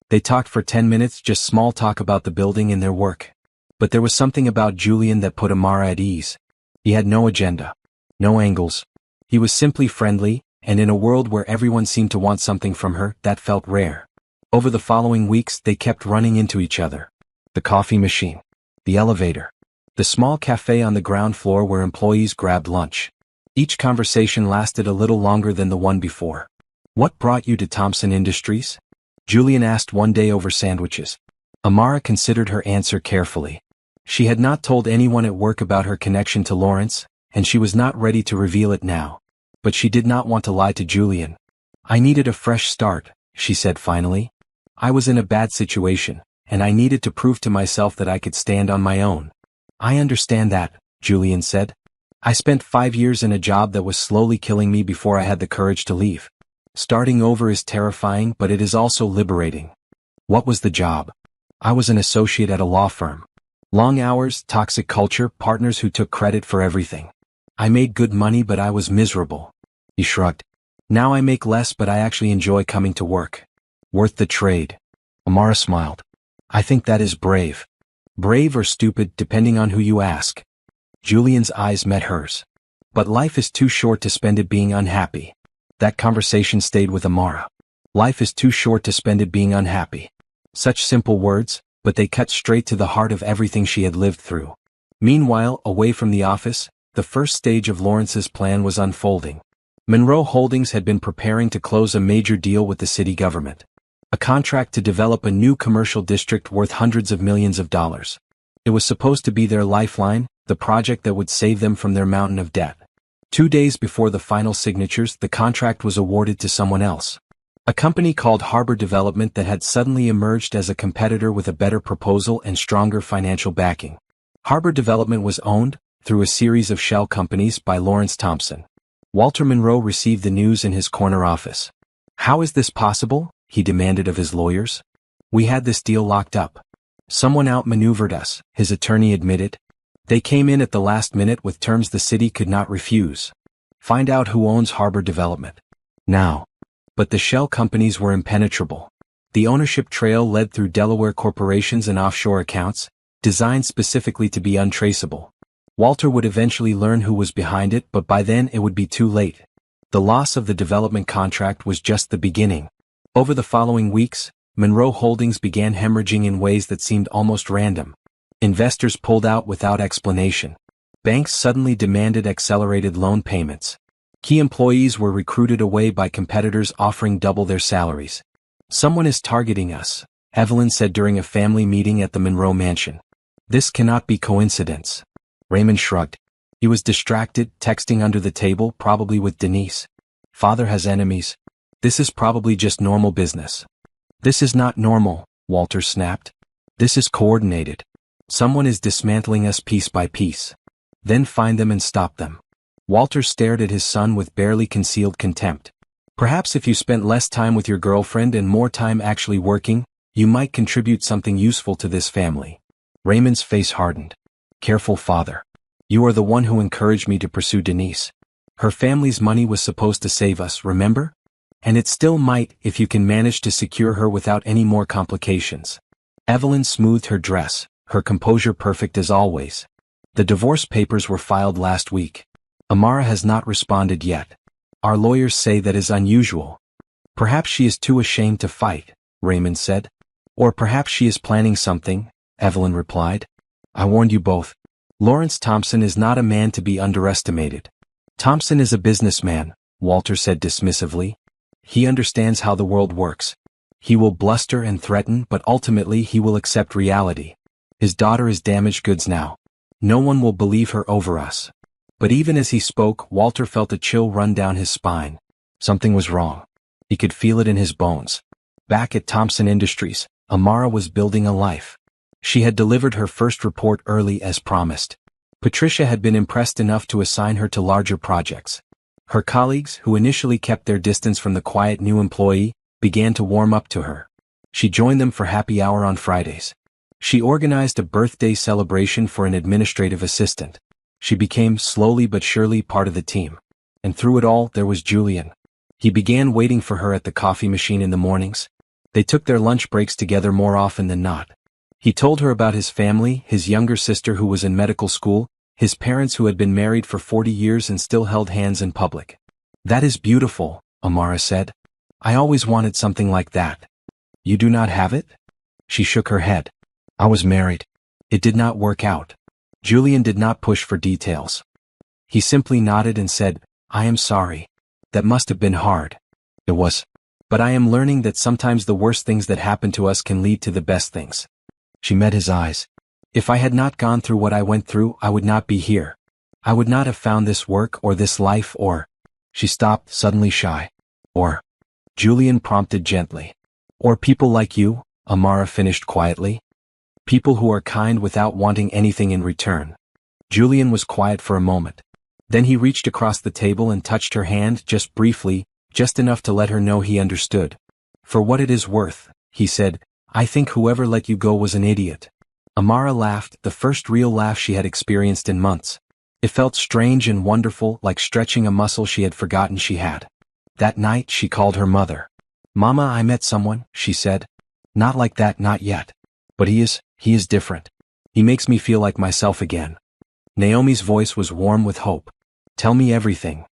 They talked for 10 minutes, just small talk about the building and their work. But there was something about Julian that put Amara at ease. He had no agenda. No angles. He was simply friendly, and in a world where everyone seemed to want something from her, that felt rare. Over the following weeks they kept running into each other. The coffee machine. The elevator. The small cafe on the ground floor where employees grabbed lunch. Each conversation lasted a little longer than the one before. "What brought you to Thompson Industries?" Julian asked one day over sandwiches. Amara considered her answer carefully. She had not told anyone at work about her connection to Lawrence, and she was not ready to reveal it now. But she did not want to lie to Julian. "I needed a fresh start," she said finally. "I was in a bad situation, and I needed to prove to myself that I could stand on my own." "I understand that," Julian said. "I spent 5 years in a job that was slowly killing me before I had the courage to leave. Starting over is terrifying, but it is also liberating." "What was the job?" "I was an associate at a law firm. Long hours, toxic culture, partners who took credit for everything. I made good money, but I was miserable." He shrugged. "Now I make less, but I actually enjoy coming to work." "Worth the trade." Amara smiled. "I think that is brave. Brave or stupid, depending on who you ask." Julian's eyes met hers. "But life is too short to spend it being unhappy." That conversation stayed with Amara. Life is too short to spend it being unhappy. Such simple words, but they cut straight to the heart of everything she had lived through. Meanwhile, away from the office, the first stage of Lawrence's plan was unfolding. Monroe Holdings had been preparing to close a major deal with the city government. A contract to develop a new commercial district worth hundreds of millions of dollars. It was supposed to be their lifeline, the project that would save them from their mountain of debt. 2 days before the final signatures, the contract was awarded to someone else. A company called Harbor Development that had suddenly emerged as a competitor with a better proposal and stronger financial backing. Harbor Development was owned, through a series of shell companies, by Lawrence Thompson. Walter Monroe received the news in his corner office. "How is this possible?" he demanded of his lawyers. "We had this deal locked up. Someone outmaneuvered us," his attorney admitted. "They came in at the last minute with terms the city could not refuse. Find out who owns Harbor Development now." But the shell companies were impenetrable. The ownership trail led through Delaware corporations and offshore accounts, designed specifically to be untraceable. Walter would eventually learn who was behind it, but by then it would be too late. The loss of the development contract was just the beginning. Over the following weeks, Monroe Holdings began hemorrhaging in ways that seemed almost random. Investors pulled out without explanation. Banks suddenly demanded accelerated loan payments. Key employees were recruited away by competitors offering double their salaries. "Someone is targeting us," Evelyn said during a family meeting at the Monroe mansion. "This cannot be coincidence." Raymond shrugged. He was distracted, texting under the table, probably with Denise. "Father has enemies. This is probably just normal business." "This is not normal," Walter snapped. "This is coordinated. Someone is dismantling us piece by piece. Then find them and stop them." Walter stared at his son with barely concealed contempt. "Perhaps if you spent less time with your girlfriend and more time actually working, you might contribute something useful to this family." Raymond's face hardened. "Careful, father. You are the one who encouraged me to pursue Denise. Her family's money was supposed to save us, remember? And it still might if you can manage to secure her without any more complications." Evelyn smoothed her dress, her composure perfect as always. "The divorce papers were filed last week. Amara has not responded yet. Our lawyers say that is unusual." "Perhaps she is too ashamed to fight," Raymond said. "Or perhaps she is planning something," Evelyn replied. "I warned you both. Lawrence Thompson is not a man to be underestimated." "Thompson is a businessman," Walter said dismissively. "He understands how the world works. He will bluster and threaten, but ultimately he will accept reality. His daughter is damaged goods now. No one will believe her over us." But even as he spoke, Walter felt a chill run down his spine. Something was wrong. He could feel it in his bones. Back at Thompson Industries, Amara was building a life. She had delivered her first report early as promised. Patricia had been impressed enough to assign her to larger projects. Her colleagues, who initially kept their distance from the quiet new employee, began to warm up to her. She joined them for happy hour on Fridays. She organized a birthday celebration for an administrative assistant. She became, slowly but surely, part of the team. And through it all, there was Julian. He began waiting for her at the coffee machine in the mornings. They took their lunch breaks together more often than not. He told her about his family, his younger sister who was in medical school, his parents who had been married for 40 years and still held hands in public. "That is beautiful," Amara said. "I always wanted something like that." "You do not have it?" She shook her head. "I was married. It did not work out." Julian did not push for details. He simply nodded and said, "I am sorry. That must have been hard." "It was. But I am learning that sometimes the worst things that happen to us can lead to the best things." She met his eyes. "If I had not gone through what I went through, I would not be here. I would not have found this work or this life or—" She stopped, suddenly shy. "Or," Julian prompted gently. "Or people like you," Amara finished quietly. "People who are kind without wanting anything in return." Julian was quiet for a moment. Then he reached across the table and touched her hand just briefly, just enough to let her know he understood. "For what it is worth," he said, "I think whoever let you go was an idiot." Amara laughed, the first real laugh she had experienced in months. It felt strange and wonderful, like stretching a muscle she had forgotten she had. That night she called her mother. "Mama, I met someone," she said. "Not like that, not yet. But he is different. He makes me feel like myself again." Naomi's voice was warm with hope. "Tell me everything."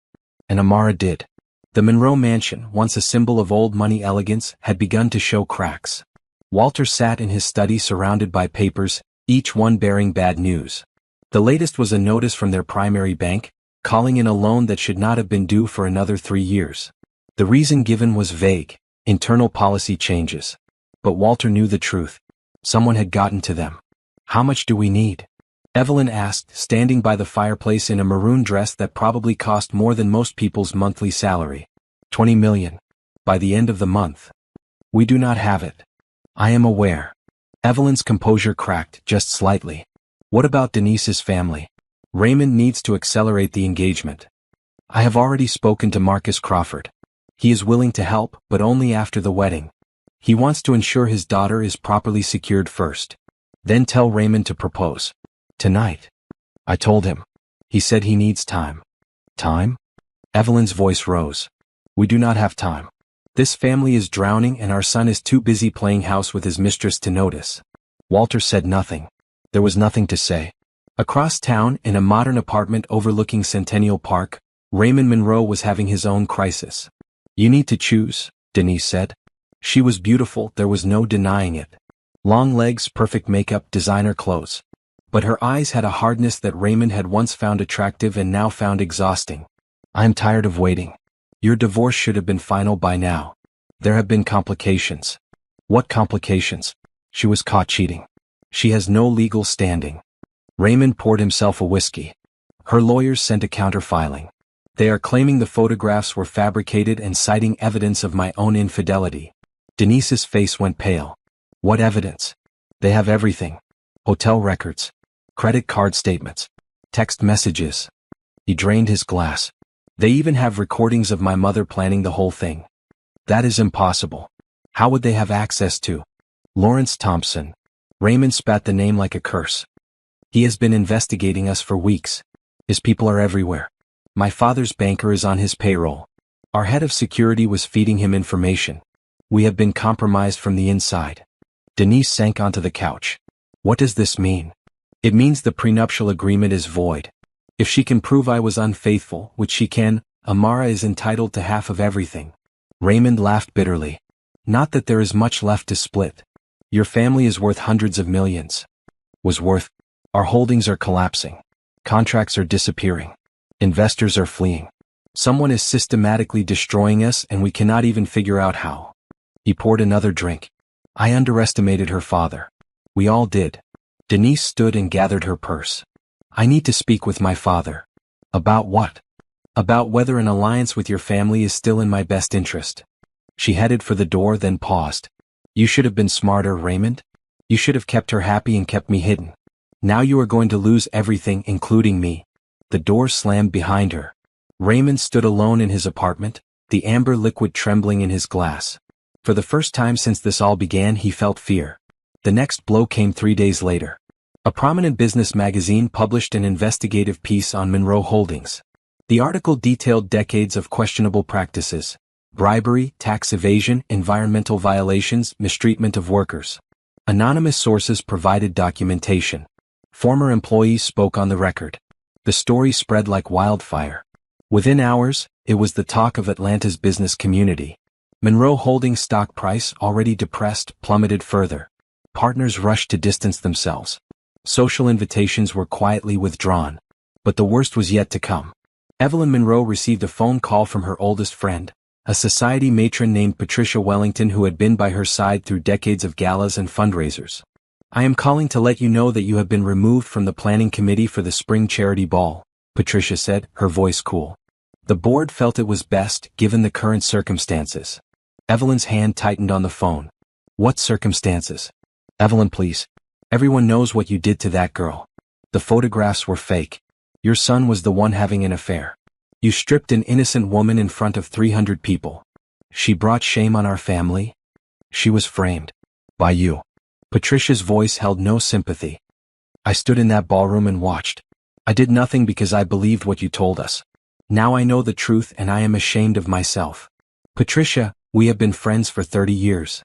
And Amara did. The Monroe mansion, once a symbol of old money elegance, had begun to show cracks. Walter sat in his study surrounded by papers, each one bearing bad news. The latest was a notice from their primary bank, calling in a loan that should not have been due for another 3 years. The reason given was vague: internal policy changes. But Walter knew the truth. Someone had gotten to them. "How much do we need?" Evelyn asked, standing by the fireplace in a maroon dress that probably cost more than most people's monthly salary. 20 million. By the end of the month. "We do not have it." "I am aware." Evelyn's composure cracked, just slightly. "What about Denise's family? Raymond needs to accelerate the engagement." "I have already spoken to Marcus Crawford. He is willing to help, but only after the wedding. He wants to ensure his daughter is properly secured first. Then tell Raymond to propose. Tonight." "I told him. He said he needs time." "Time?" Evelyn's voice rose. "We do not have time. This family is drowning and our son is too busy playing house with his mistress to notice." Walter said nothing. There was nothing to say. Across town, in a modern apartment overlooking Centennial Park, Raymond Monroe was having his own crisis. "You need to choose," Denise said. She was beautiful, there was no denying it. Long legs, perfect makeup, designer clothes. But her eyes had a hardness that Raymond had once found attractive and now found exhausting. "I am tired of waiting. Your divorce should have been final by now. There have been complications." "What complications?" "She was caught cheating. She has no legal standing." Raymond poured himself a whiskey. "Her lawyers sent a counter-filing. They are claiming the photographs were fabricated and citing evidence of my own infidelity." Denise's face went pale. "What evidence?" "They have everything. Hotel records. Credit card statements. Text messages." He drained his glass. "They even have recordings of my mother planning the whole thing." "That is impossible. How would they have access to?" "Lawrence Thompson." Raymond spat the name like a curse. "He has been investigating us for weeks. His people are everywhere. My father's banker is on his payroll. Our head of security was feeding him information. We have been compromised from the inside." Denise sank onto the couch. "What does this mean?" "It means the prenuptial agreement is void. If she can prove I was unfaithful, which she can, Amara is entitled to half of everything." Raymond laughed bitterly. "Not that there is much left to split. Your family is worth hundreds of millions." "Was worth? Our holdings are collapsing. Contracts are disappearing. Investors are fleeing. Someone is systematically destroying us and we cannot even figure out how." He poured another drink. "I underestimated her father. We all did." Denise stood and gathered her purse. "I need to speak with my father." "About what?" "About whether an alliance with your family is still in my best interest." She headed for the door, then paused. "You should have been smarter, Raymond. You should have kept her happy and kept me hidden. Now you are going to lose everything, including me." The door slammed behind her. Raymond stood alone in his apartment, the amber liquid trembling in his glass. For the first time since this all began, he felt fear. The next blow came 3 days later. A prominent business magazine published an investigative piece on Monroe Holdings. The article detailed decades of questionable practices: bribery, tax evasion, environmental violations, mistreatment of workers. Anonymous sources provided documentation. Former employees spoke on the record. The story spread like wildfire. Within hours, it was the talk of Atlanta's business community. Monroe Holdings' stock price, already depressed, plummeted further. Partners rushed to distance themselves. Social invitations were quietly withdrawn. But the worst was yet to come. Evelyn Monroe received a phone call from her oldest friend, a society matron named Patricia Wellington who had been by her side through decades of galas and fundraisers. "I am calling to let you know that you have been removed from the planning committee for the spring charity ball," Patricia said, her voice cool. The board felt it was best, given the current circumstances. Evelyn's hand tightened on the phone. "What circumstances?" "Evelyn, please. Everyone knows what you did to that girl. The photographs were fake. Your son was the one having an affair. You stripped an innocent woman in front of 300 people. She brought shame on our family. She was framed. By you." Patricia's voice held no sympathy. "I stood in that ballroom and watched. I did nothing because I believed what you told us. Now I know the truth and I am ashamed of myself. Patricia, we have been friends for 30 years.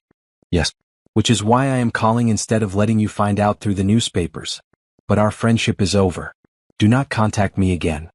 Yes. Which is why I am calling instead of letting you find out through the newspapers. But our friendship is over. Do not contact me again."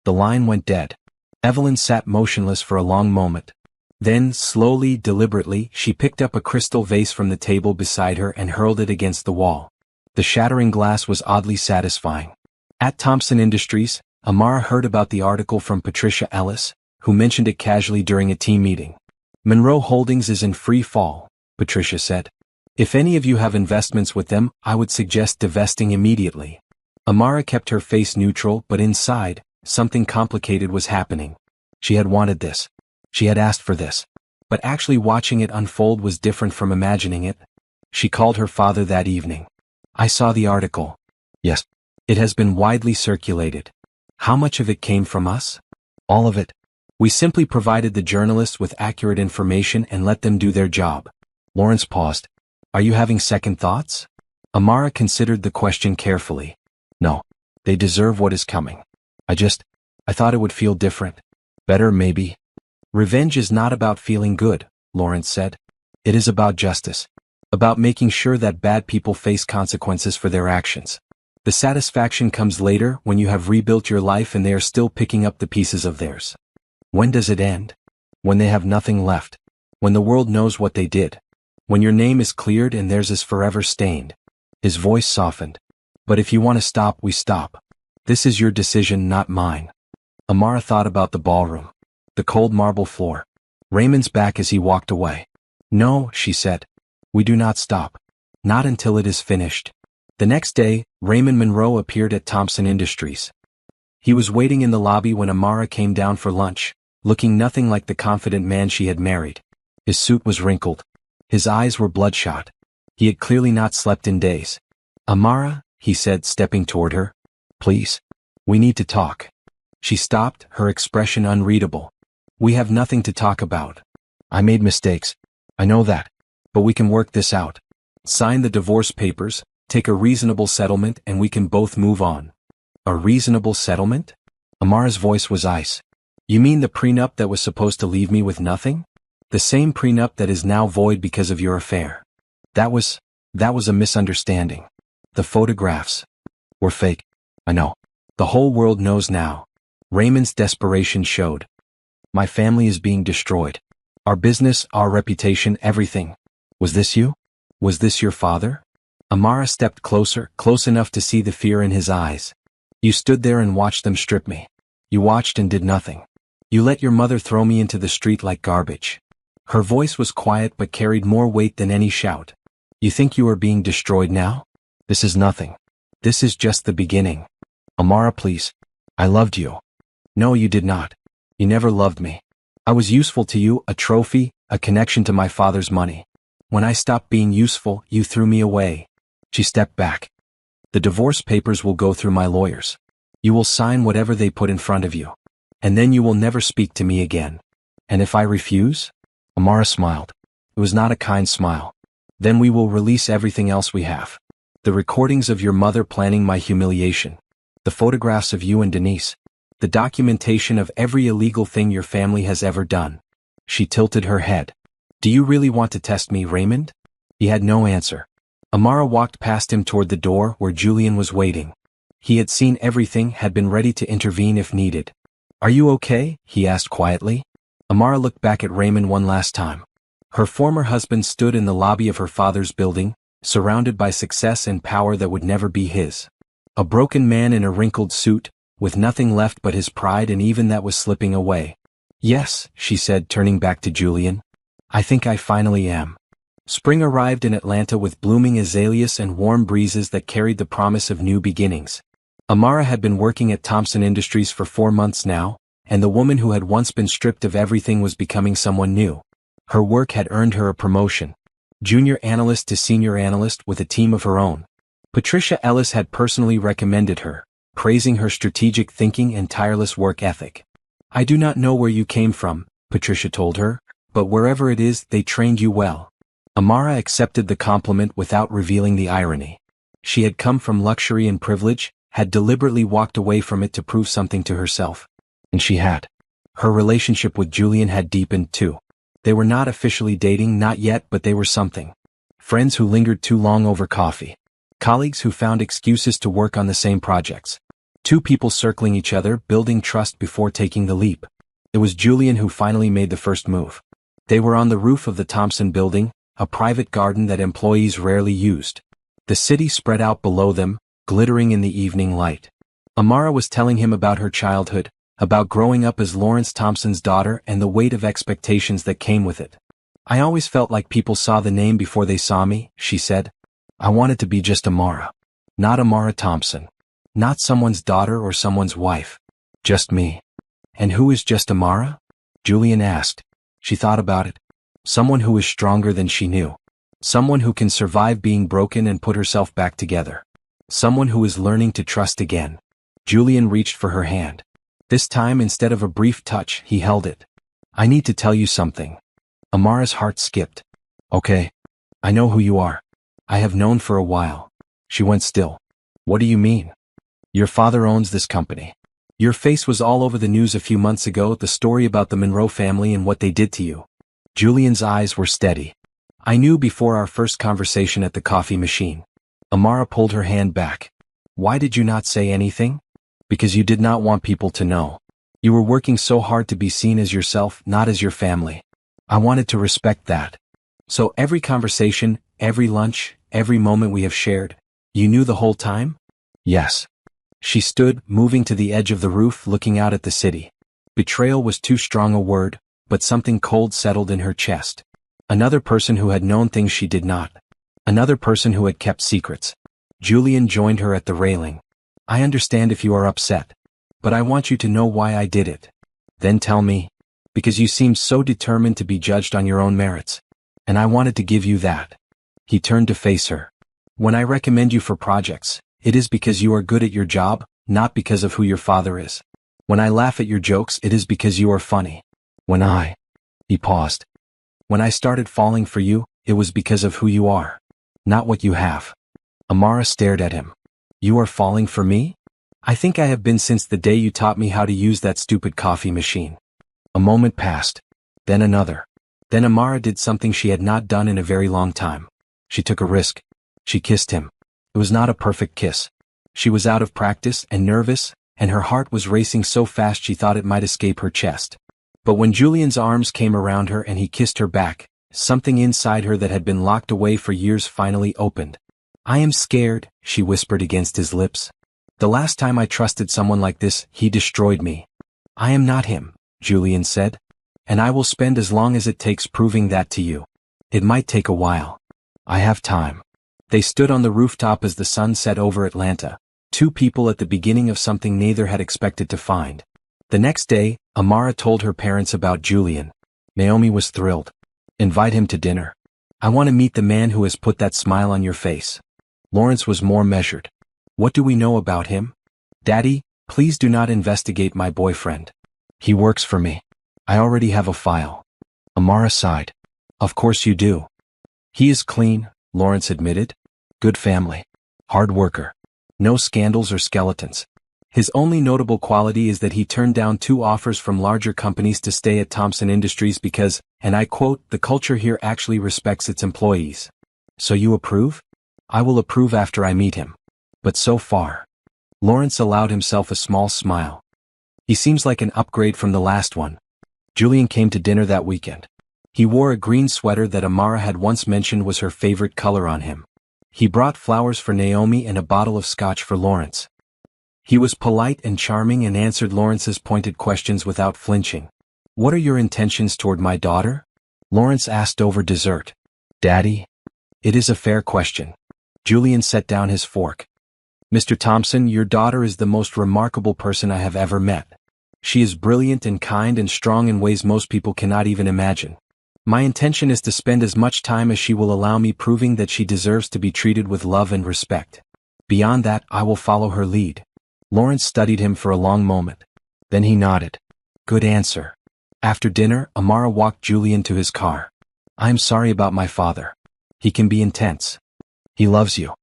The line went dead. Evelyn sat motionless for a long moment. Then, slowly, deliberately, she picked up a crystal vase from the table beside her and hurled it against the wall. The shattering glass was oddly satisfying. At Thompson Industries, Amara heard about the article from Patricia Ellis, who mentioned it casually during a team meeting. "Monroe Holdings is in free fall," Patricia said. "If any of you have investments with them, I would suggest divesting immediately." Amara kept her face neutral, but inside, something complicated was happening. She had wanted this. She had asked for this. But actually watching it unfold was different from imagining it. She called her father that evening. "I saw the article." "Yes. It has been widely circulated. How much of it came from us?" "All of it. We simply provided the journalists with accurate information and let them do their job." Lawrence paused. "Are you having second thoughts?" Amara considered the question carefully. "No. They deserve what is coming. I thought it would feel different. Better, maybe." "Revenge is not about feeling good," Lawrence said. "It is about justice. About making sure that bad people face consequences for their actions. The satisfaction comes later when you have rebuilt your life and they are still picking up the pieces of theirs. When does it end? When they have nothing left. When the world knows what they did. When your name is cleared and theirs is forever stained." His voice softened. "But if you want to stop, we stop. This is your decision, not mine." Amara thought about the ballroom. The cold marble floor. Raymond's back as he walked away. "No," she said. "We do not stop. Not until it is finished." The next day, Raymond Monroe appeared at Thompson Industries. He was waiting in the lobby when Amara came down for lunch, looking nothing like the confident man she had married. His suit was wrinkled. His eyes were bloodshot. He had clearly not slept in days. "Amara," he said, stepping toward her. "Please. We need to talk." She stopped, her expression unreadable. "We have nothing to talk about. I made mistakes. I know that. But we can work this out. Sign the divorce papers, take a reasonable settlement, and we can both move on." "A reasonable settlement?" Amara's voice was ice. "You mean the prenup that was supposed to leave me with nothing? The same prenup that is now void because of your affair." That was a misunderstanding. The photographs were fake. I know. The whole world knows now." Raymond's desperation showed. "My family is being destroyed. Our business, our reputation, everything. Was this you? Was this your father?" Amara stepped closer, close enough to see the fear in his eyes. "You stood there and watched them strip me. You watched and did nothing. You let your mother throw me into the street like garbage." Her voice was quiet but carried more weight than any shout. "You think you are being destroyed now? This is nothing. This is just the beginning. Amara, please. I loved you." "No, you did not. You never loved me. I was useful to you, a trophy, a connection to my father's money. When I stopped being useful, you threw me away." She stepped back. "The divorce papers will go through my lawyers. You will sign whatever they put in front of you. And then you will never speak to me again." "And if I refuse?" Amara smiled. It was not a kind smile. "Then we will release everything else we have. The recordings of your mother planning my humiliation. The photographs of you and Denise. The documentation of every illegal thing your family has ever done." She tilted her head. "Do you really want to test me, Raymond?" He had no answer. Amara walked past him toward the door where Julian was waiting. He had seen everything, had been ready to intervene if needed. "Are you okay?" he asked quietly. Amara looked back at Raymond one last time. Her former husband stood in the lobby of her father's building, surrounded by success and power that would never be his. A broken man in a wrinkled suit, with nothing left but his pride, and even that was slipping away. "Yes," she said, turning back to Julian. "I think I finally am." Spring arrived in Atlanta with blooming azaleas and warm breezes that carried the promise of new beginnings. Amara had been working at Thompson Industries for 4 months now, and the woman who had once been stripped of everything was becoming someone new. Her work had earned her a promotion. Junior analyst to senior analyst with a team of her own. Patricia Ellis had personally recommended her, praising her strategic thinking and tireless work ethic. "I do not know where you came from," Patricia told her, "but wherever it is, they trained you well." Amara accepted the compliment without revealing the irony. She had come from luxury and privilege, had deliberately walked away from it to prove something to herself. And she had. Her relationship with Julian had deepened too. They were not officially dating, not yet, but they were something. Friends who lingered too long over coffee. Colleagues who found excuses to work on the same projects. Two people circling each other, building trust before taking the leap. It was Julian who finally made the first move. They were on the roof of the Thompson building, a private garden that employees rarely used. The city spread out below them, glittering in the evening light. Amara was telling him about her childhood, about growing up as Lawrence Thompson's daughter and the weight of expectations that came with it. "I always felt like people saw the name before they saw me," she said. "I wanted to be just Amara. Not Amara Thompson. Not someone's daughter or someone's wife. Just me." "And who is just Amara?" Julian asked. She thought about it. Someone who is stronger than she knew. Someone who can survive being broken and put herself back together. Someone who is learning to trust again. Julian reached for her hand. This time, instead of a brief touch, he held it. "I need to tell you something." Amara's heart skipped. "Okay. I know who you are. I have known for a while." She went still. "What do you mean?" "Your father owns this company. Your face was all over the news a few months ago, the story about the Monroe family and what they did to you." Julian's eyes were steady. "I knew before our first conversation at the coffee machine." Amara pulled her hand back. "Why did you not say anything?" "Because you did not want people to know. You were working so hard to be seen as yourself, not as your family. I wanted to respect that. So every conversation, every lunch, every moment we have shared, you knew the whole time?" "Yes." She stood, moving to the edge of the roof, looking out at the city. Betrayal was too strong a word, but something cold settled in her chest. Another person who had known things she did not. Another person who had kept secrets. Julian joined her at the railing. "I understand if you are upset. But I want you to know why I did it." "Then tell me." "Because you seemed so determined to be judged on your own merits. And I wanted to give you that." He turned to face her. "When I recommend you for projects, it is because you are good at your job, not because of who your father is. When I laugh at your jokes, it is because you are funny. He paused. "When I started falling for you, it was because of who you are. Not what you have." Amara stared at him. "You are falling for me?" "I think I have been since the day you taught me how to use that stupid coffee machine." A moment passed. Then another. Then Amara did something she had not done in a very long time. She took a risk. She kissed him. It was not a perfect kiss. She was out of practice and nervous, and her heart was racing so fast she thought it might escape her chest. But when Julian's arms came around her and he kissed her back, something inside her that had been locked away for years finally opened. "I am scared," she whispered against his lips. "The last time I trusted someone like this, he destroyed me." "I am not him," Julian said. "And I will spend as long as it takes proving that to you. It might take a while. I have time." They stood on the rooftop as the sun set over Atlanta, two people at the beginning of something neither had expected to find. The next day, Amara told her parents about Julian. Naomi was thrilled. "Invite him to dinner. I want to meet the man who has put that smile on your face." Lawrence was more measured. "What do we know about him?" "Daddy, please do not investigate my boyfriend. He works for me. I already have a file." Amara sighed. "Of course you do." "He is clean," Lawrence admitted. "Good family. Hard worker. No scandals or skeletons. His only notable quality is that he turned down 2 offers from larger companies to stay at Thompson Industries because, and I quote, "the culture here actually respects its employees." "So you approve?" "I will approve after I meet him. But so far." Lawrence allowed himself a small smile. He seems like an upgrade from the last one. Julian came to dinner that weekend. He wore a green sweater that Amara had once mentioned was her favorite color on him. He brought flowers for Naomi and a bottle of scotch for Lawrence. He was polite and charming and answered Lawrence's pointed questions without flinching. "What are your intentions toward my daughter?" Lawrence asked over dessert. "Daddy?" "It is a fair question." Julian set down his fork. "Mr. Thompson, your daughter is the most remarkable person I have ever met. She is brilliant and kind and strong in ways most people cannot even imagine. My intention is to spend as much time as she will allow me proving that she deserves to be treated with love and respect. Beyond that, I will follow her lead." Lawrence studied him for a long moment. Then he nodded. "Good answer." After dinner, Amara walked Julian to his car. "I'm sorry about my father. He can be intense. He loves you.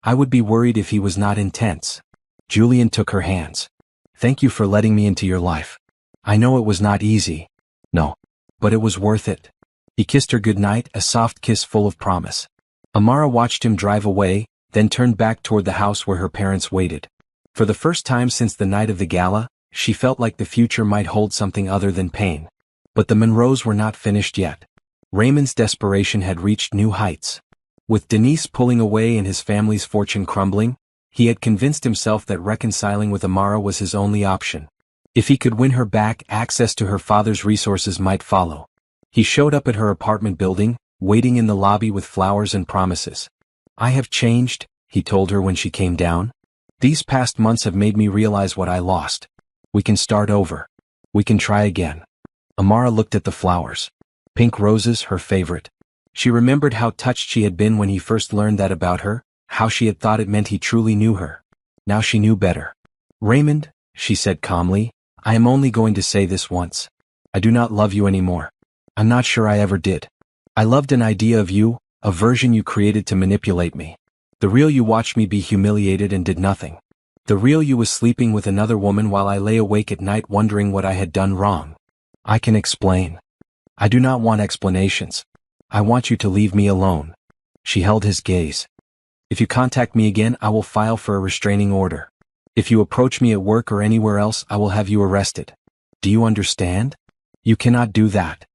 I would be worried if he was not intense." Julian took her hands. "Thank you for letting me into your life. I know it was not easy. No. But it was worth it." He kissed her goodnight, a soft kiss full of promise. Amara watched him drive away, then turned back toward the house where her parents waited. For the first time since the night of the gala, she felt like the future might hold something other than pain. But the Monroes were not finished yet. Raymond's desperation had reached new heights. With Denise pulling away and his family's fortune crumbling, he had convinced himself that reconciling with Amara was his only option. If he could win her back, access to her father's resources might follow. He showed up at her apartment building, waiting in the lobby with flowers and promises. "I have changed," he told her when she came down. "These past months have made me realize what I lost. We can start over. We can try again." Amara looked at the flowers. Pink roses, her favorite. She remembered how touched she had been when he first learned that about her, how she had thought it meant he truly knew her. Now she knew better. "Raymond," she said calmly, "I am only going to say this once. I do not love you anymore. I'm not sure I ever did. I loved an idea of you, a version you created to manipulate me. The real you watched me be humiliated and did nothing. The real you was sleeping with another woman while I lay awake at night wondering what I had done wrong. I can explain. I do not want explanations. I want you to leave me alone." She held his gaze. "If you contact me again, I will file for a restraining order. If you approach me at work or anywhere else, I will have you arrested. Do you understand? You cannot do that.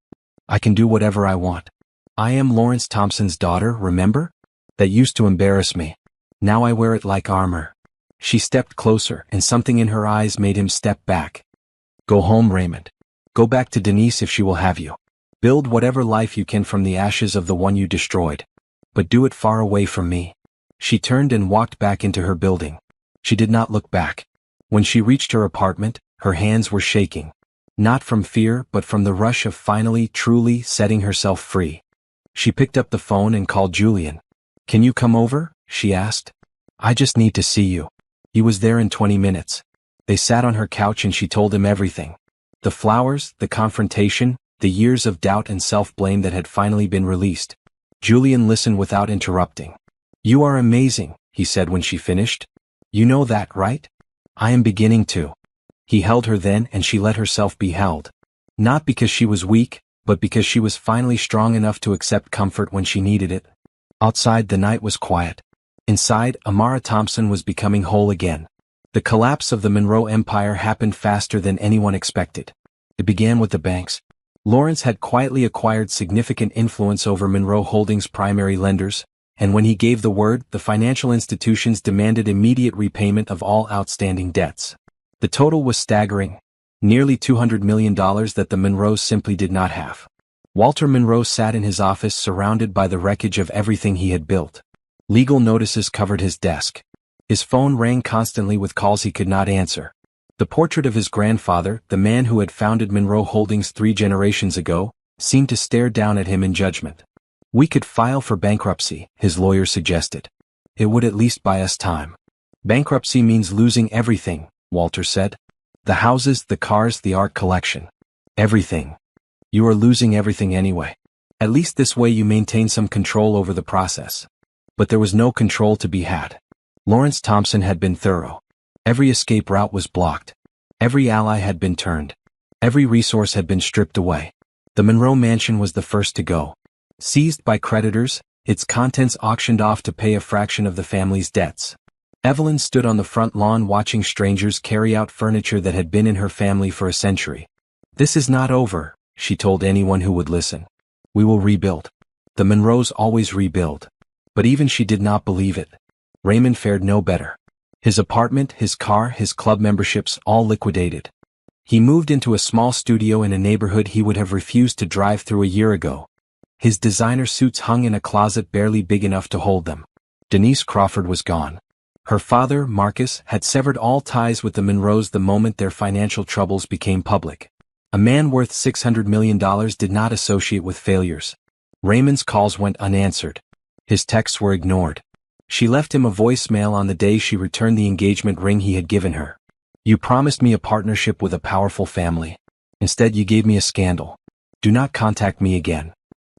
I can do whatever I want. I am Lawrence Thompson's daughter, remember? That used to embarrass me. Now I wear it like armor." She stepped closer, and something in her eyes made him step back. "Go home, Raymond. Go back to Denise if she will have you. Build whatever life you can from the ashes of the one you destroyed. But do it far away from me." She turned and walked back into her building. She did not look back. When she reached her apartment, her hands were shaking. Not from fear, but from the rush of finally, truly setting herself free. She picked up the phone and called Julian. "Can you come over?" she asked. "I just need to see you." He was there in 20 minutes. They sat on her couch and she told him everything. The flowers, the confrontation, the years of doubt and self-blame that had finally been released. Julian listened without interrupting. "You are amazing," he said when she finished. "You know that, right?" "I am beginning to." He held her then and she let herself be held. Not because she was weak, but because she was finally strong enough to accept comfort when she needed it. Outside the night was quiet. Inside, Amara Thompson was becoming whole again. The collapse of the Monroe Empire happened faster than anyone expected. It began with the banks. Lawrence had quietly acquired significant influence over Monroe Holdings' primary lenders, and when he gave the word, the financial institutions demanded immediate repayment of all outstanding debts. The total was staggering, nearly $200 million that the Monroes simply did not have. Walter Monroe sat in his office surrounded by the wreckage of everything he had built. Legal notices covered his desk. His phone rang constantly with calls he could not answer. The portrait of his grandfather, the man who had founded Monroe Holdings 3 generations ago, seemed to stare down at him in judgment. "We could file for bankruptcy," his lawyer suggested. "It would at least buy us time." "Bankruptcy means losing everything," Walter said. "The houses, the cars, the art collection. Everything. You are losing everything anyway. At least this way you maintain some control over the process." But there was no control to be had. Lawrence Thompson had been thorough. Every escape route was blocked. Every ally had been turned. Every resource had been stripped away. The Monroe mansion was the first to go. Seized by creditors, its contents auctioned off to pay a fraction of the family's debts. Evelyn stood on the front lawn watching strangers carry out furniture that had been in her family for a century. "This is not over," she told anyone who would listen. "We will rebuild. The Monroes always rebuild." But even she did not believe it. Raymond fared no better. His apartment, his car, his club memberships, all liquidated. He moved into a small studio in a neighborhood he would have refused to drive through a year ago. His designer suits hung in a closet barely big enough to hold them. Denise Crawford was gone. Her father, Marcus, had severed all ties with the Monroes the moment their financial troubles became public. A man worth $600 million did not associate with failures. Raymond's calls went unanswered. His texts were ignored. She left him a voicemail on the day she returned the engagement ring he had given her. "You promised me a partnership with a powerful family. Instead you gave me a scandal. Do not contact me again."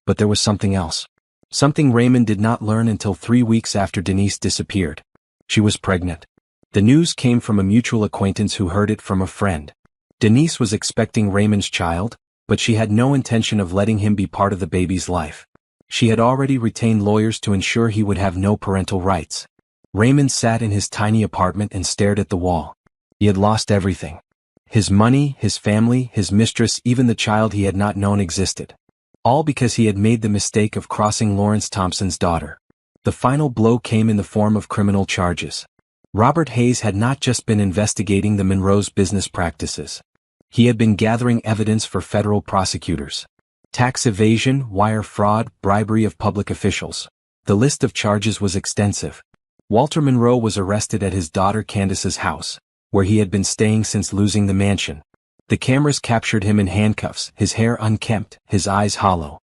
But there was something else. Something Raymond did not learn until 3 weeks after Denise disappeared. She was pregnant. The news came from a mutual acquaintance who heard it from a friend. Denise was expecting Raymond's child, but she had no intention of letting him be part of the baby's life. She had already retained lawyers to ensure he would have no parental rights. Raymond sat in his tiny apartment and stared at the wall. He had lost everything. His money, his family, his mistress, even the child he had not known existed. All because he had made the mistake of crossing Lawrence Thompson's daughter. The final blow came in the form of criminal charges. Robert Hayes had not just been investigating the Monroes' business practices. He had been gathering evidence for federal prosecutors. Tax evasion, wire fraud, bribery of public officials. The list of charges was extensive. Walter Monroe was arrested at his daughter Candace's house, where he had been staying since losing the mansion. The cameras captured him in handcuffs, his hair unkempt, his eyes hollow.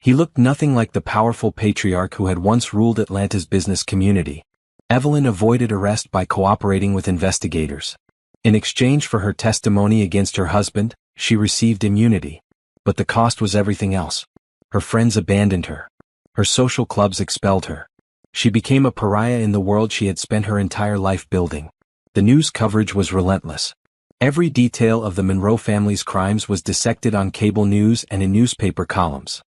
He looked nothing like the powerful patriarch who had once ruled Atlanta's business community. Evelyn avoided arrest by cooperating with investigators. In exchange for her testimony against her husband, she received immunity. But the cost was everything else. Her friends abandoned her. Her social clubs expelled her. She became a pariah in the world she had spent her entire life building. The news coverage was relentless. Every detail of the Monroe family's crimes was dissected on cable news and in newspaper columns.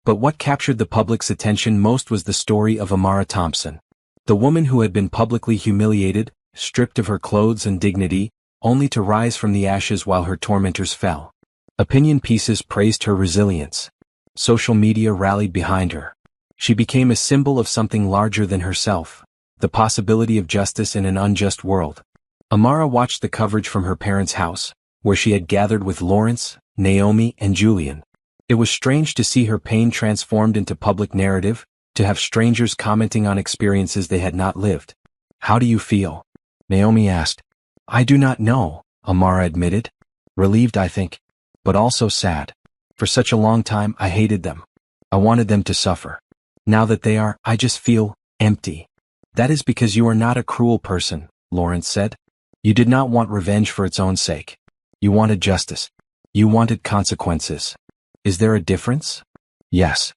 But what captured the public's attention most was the story of Amara Thompson. The woman who had been publicly humiliated, stripped of her clothes and dignity, only to rise from the ashes while her tormentors fell. Opinion pieces praised her resilience. Social media rallied behind her. She became a symbol of something larger than herself, the possibility of justice in an unjust world. Amara watched the coverage from her parents' house, where she had gathered with Lawrence, Naomi, and Julian. It was strange to see her pain transformed into public narrative, to have strangers commenting on experiences they had not lived. "How do you feel?" Naomi asked. "I do not know," Amara admitted. "Relieved, I think. But also sad. For such a long time I hated them. I wanted them to suffer. Now that they are, I just feel empty." "That is because you are not a cruel person," Lawrence said. "You did not want revenge for its own sake. You wanted justice. You wanted consequences. Is there a difference?" "Yes."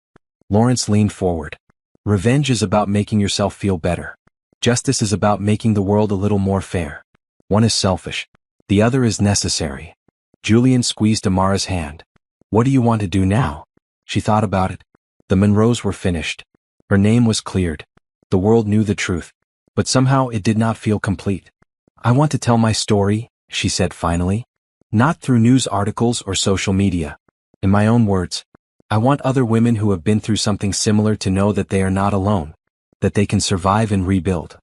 Lawrence leaned forward. "Revenge is about making yourself feel better. Justice is about making the world a little more fair. One is selfish. The other is necessary." Julian squeezed Amara's hand. "What do you want to do now?" She thought about it. The Monroes were finished. Her name was cleared. The world knew the truth. But somehow it did not feel complete. "I want to tell my story," she said finally. "Not through news articles or social media. In my own words. I want other women who have been through something similar to know that they are not alone. That they can survive and rebuild."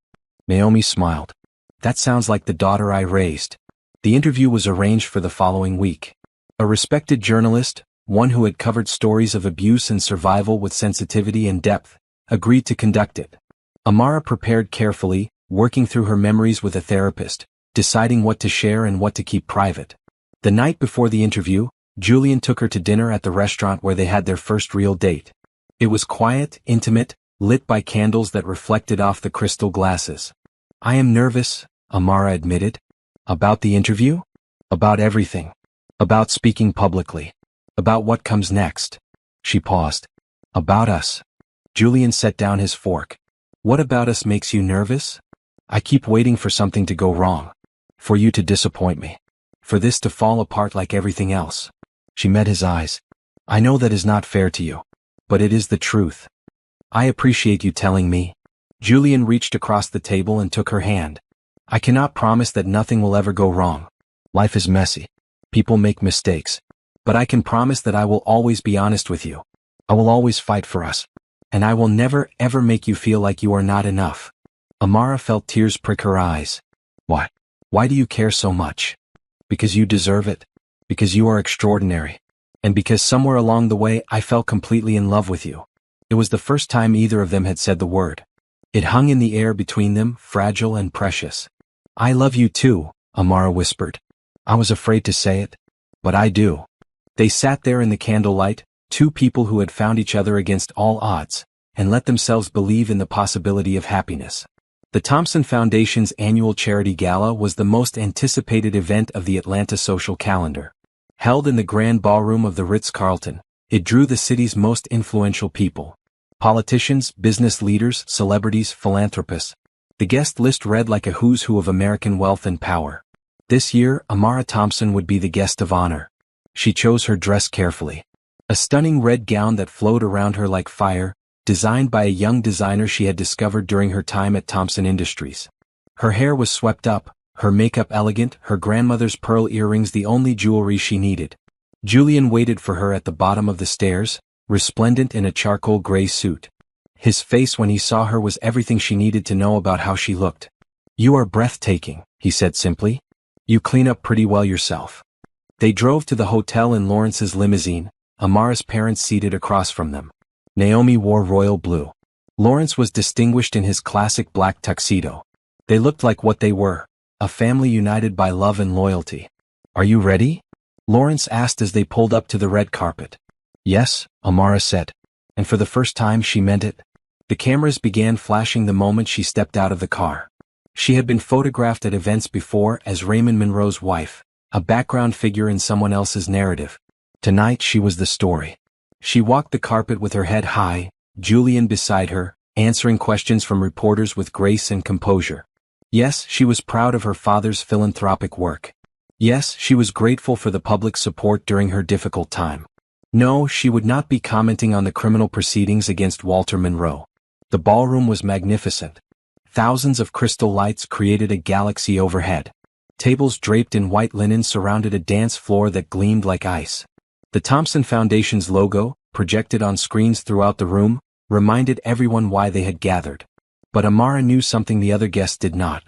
Naomi smiled. "That sounds like the daughter I raised." The interview was arranged for the following week. A respected journalist, one who had covered stories of abuse and survival with sensitivity and depth, agreed to conduct it. Amara prepared carefully, working through her memories with a therapist, deciding what to share and what to keep private. The night before the interview, Julian took her to dinner at the restaurant where they had their first real date. It was quiet, intimate, lit by candles that reflected off the crystal glasses. "I am nervous," Amara admitted. "About the interview?" "About everything. About speaking publicly. About what comes next." She paused. "About us." Julian set down his fork. "What about us makes you nervous?" "I keep waiting for something to go wrong. For you to disappoint me. For this to fall apart like everything else." She met his eyes. "I know that is not fair to you. But it is the truth. I appreciate you telling me." Julian reached across the table and took her hand. I cannot promise that nothing will ever go wrong. Life is messy. People make mistakes. But I can promise that I will always be honest with you. I will always fight for us. And I will never ever make you feel like you are not enough. Amara felt tears prick her eyes. Why? Why do you care so much? Because you deserve it. Because you are extraordinary. And because somewhere along the way I fell completely in love with you. It was the first time either of them had said the word. It hung in the air between them, fragile and precious. I love you too, Amara whispered. I was afraid to say it. But I do. They sat there in the candlelight, two people who had found each other against all odds, and let themselves believe in the possibility of happiness. The Thompson Foundation's annual charity gala was the most anticipated event of the Atlanta social calendar. Held in the grand ballroom of the Ritz-Carlton, it drew the city's most influential people. Politicians, business leaders, celebrities, philanthropists. The guest list read like a who's who of American wealth and power. This year, Amara Thompson would be the guest of honor. She chose her dress carefully. A stunning red gown that flowed around her like fire, designed by a young designer she had discovered during her time at Thompson Industries. Her hair was swept up, her makeup elegant, her grandmother's pearl earrings the only jewelry she needed. Julian waited for her at the bottom of the stairs, resplendent in a charcoal gray suit. His face when he saw her was everything she needed to know about how she looked. You are breathtaking, he said simply. You clean up pretty well yourself. They drove to the hotel in Lawrence's limousine, Amara's parents seated across from them. Naomi wore royal blue. Lawrence was distinguished in his classic black tuxedo. They looked like what they were, a family united by love and loyalty. Are you ready? Lawrence asked as they pulled up to the red carpet. Yes, Amara said. And for the first time she meant it. The cameras began flashing the moment she stepped out of the car. She had been photographed at events before as Raymond Monroe's wife, a background figure in someone else's narrative. Tonight she was the story. She walked the carpet with her head high, Julian beside her, answering questions from reporters with grace and composure. Yes, she was proud of her father's philanthropic work. Yes, she was grateful for the public's support during her difficult time. No, she would not be commenting on the criminal proceedings against Walter Monroe. The ballroom was magnificent. Thousands of crystal lights created a galaxy overhead. Tables draped in white linen surrounded a dance floor that gleamed like ice. The Thompson Foundation's logo, projected on screens throughout the room, reminded everyone why they had gathered. But Amara knew something the other guests did not.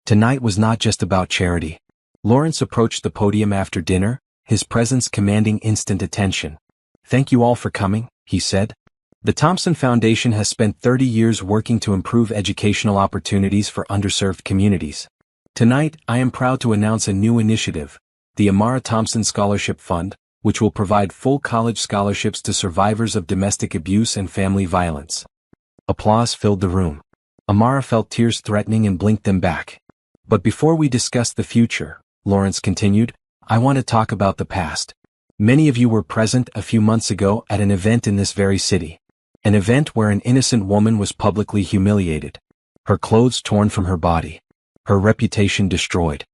Tonight was not just about charity. Lawrence approached the podium after dinner, his presence commanding instant attention. Thank you all for coming, he said. The Thompson Foundation has spent 30 years working to improve educational opportunities for underserved communities. Tonight, I am proud to announce a new initiative, the Amara Thompson Scholarship Fund, which will provide full college scholarships to survivors of domestic abuse and family violence. Applause filled the room. Amara felt tears threatening and blinked them back. But before we discuss the future, Lawrence continued, I want to talk about the past. Many of you were present a few months ago at an event in this very city. An event where an innocent woman was publicly humiliated. Her clothes torn from her body. Her reputation destroyed.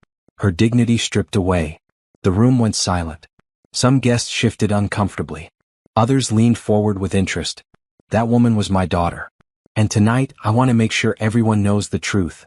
Her dignity stripped away. The room went silent. Some guests shifted uncomfortably. Others leaned forward with interest. That woman was my daughter. And tonight, I want to make sure everyone knows the truth.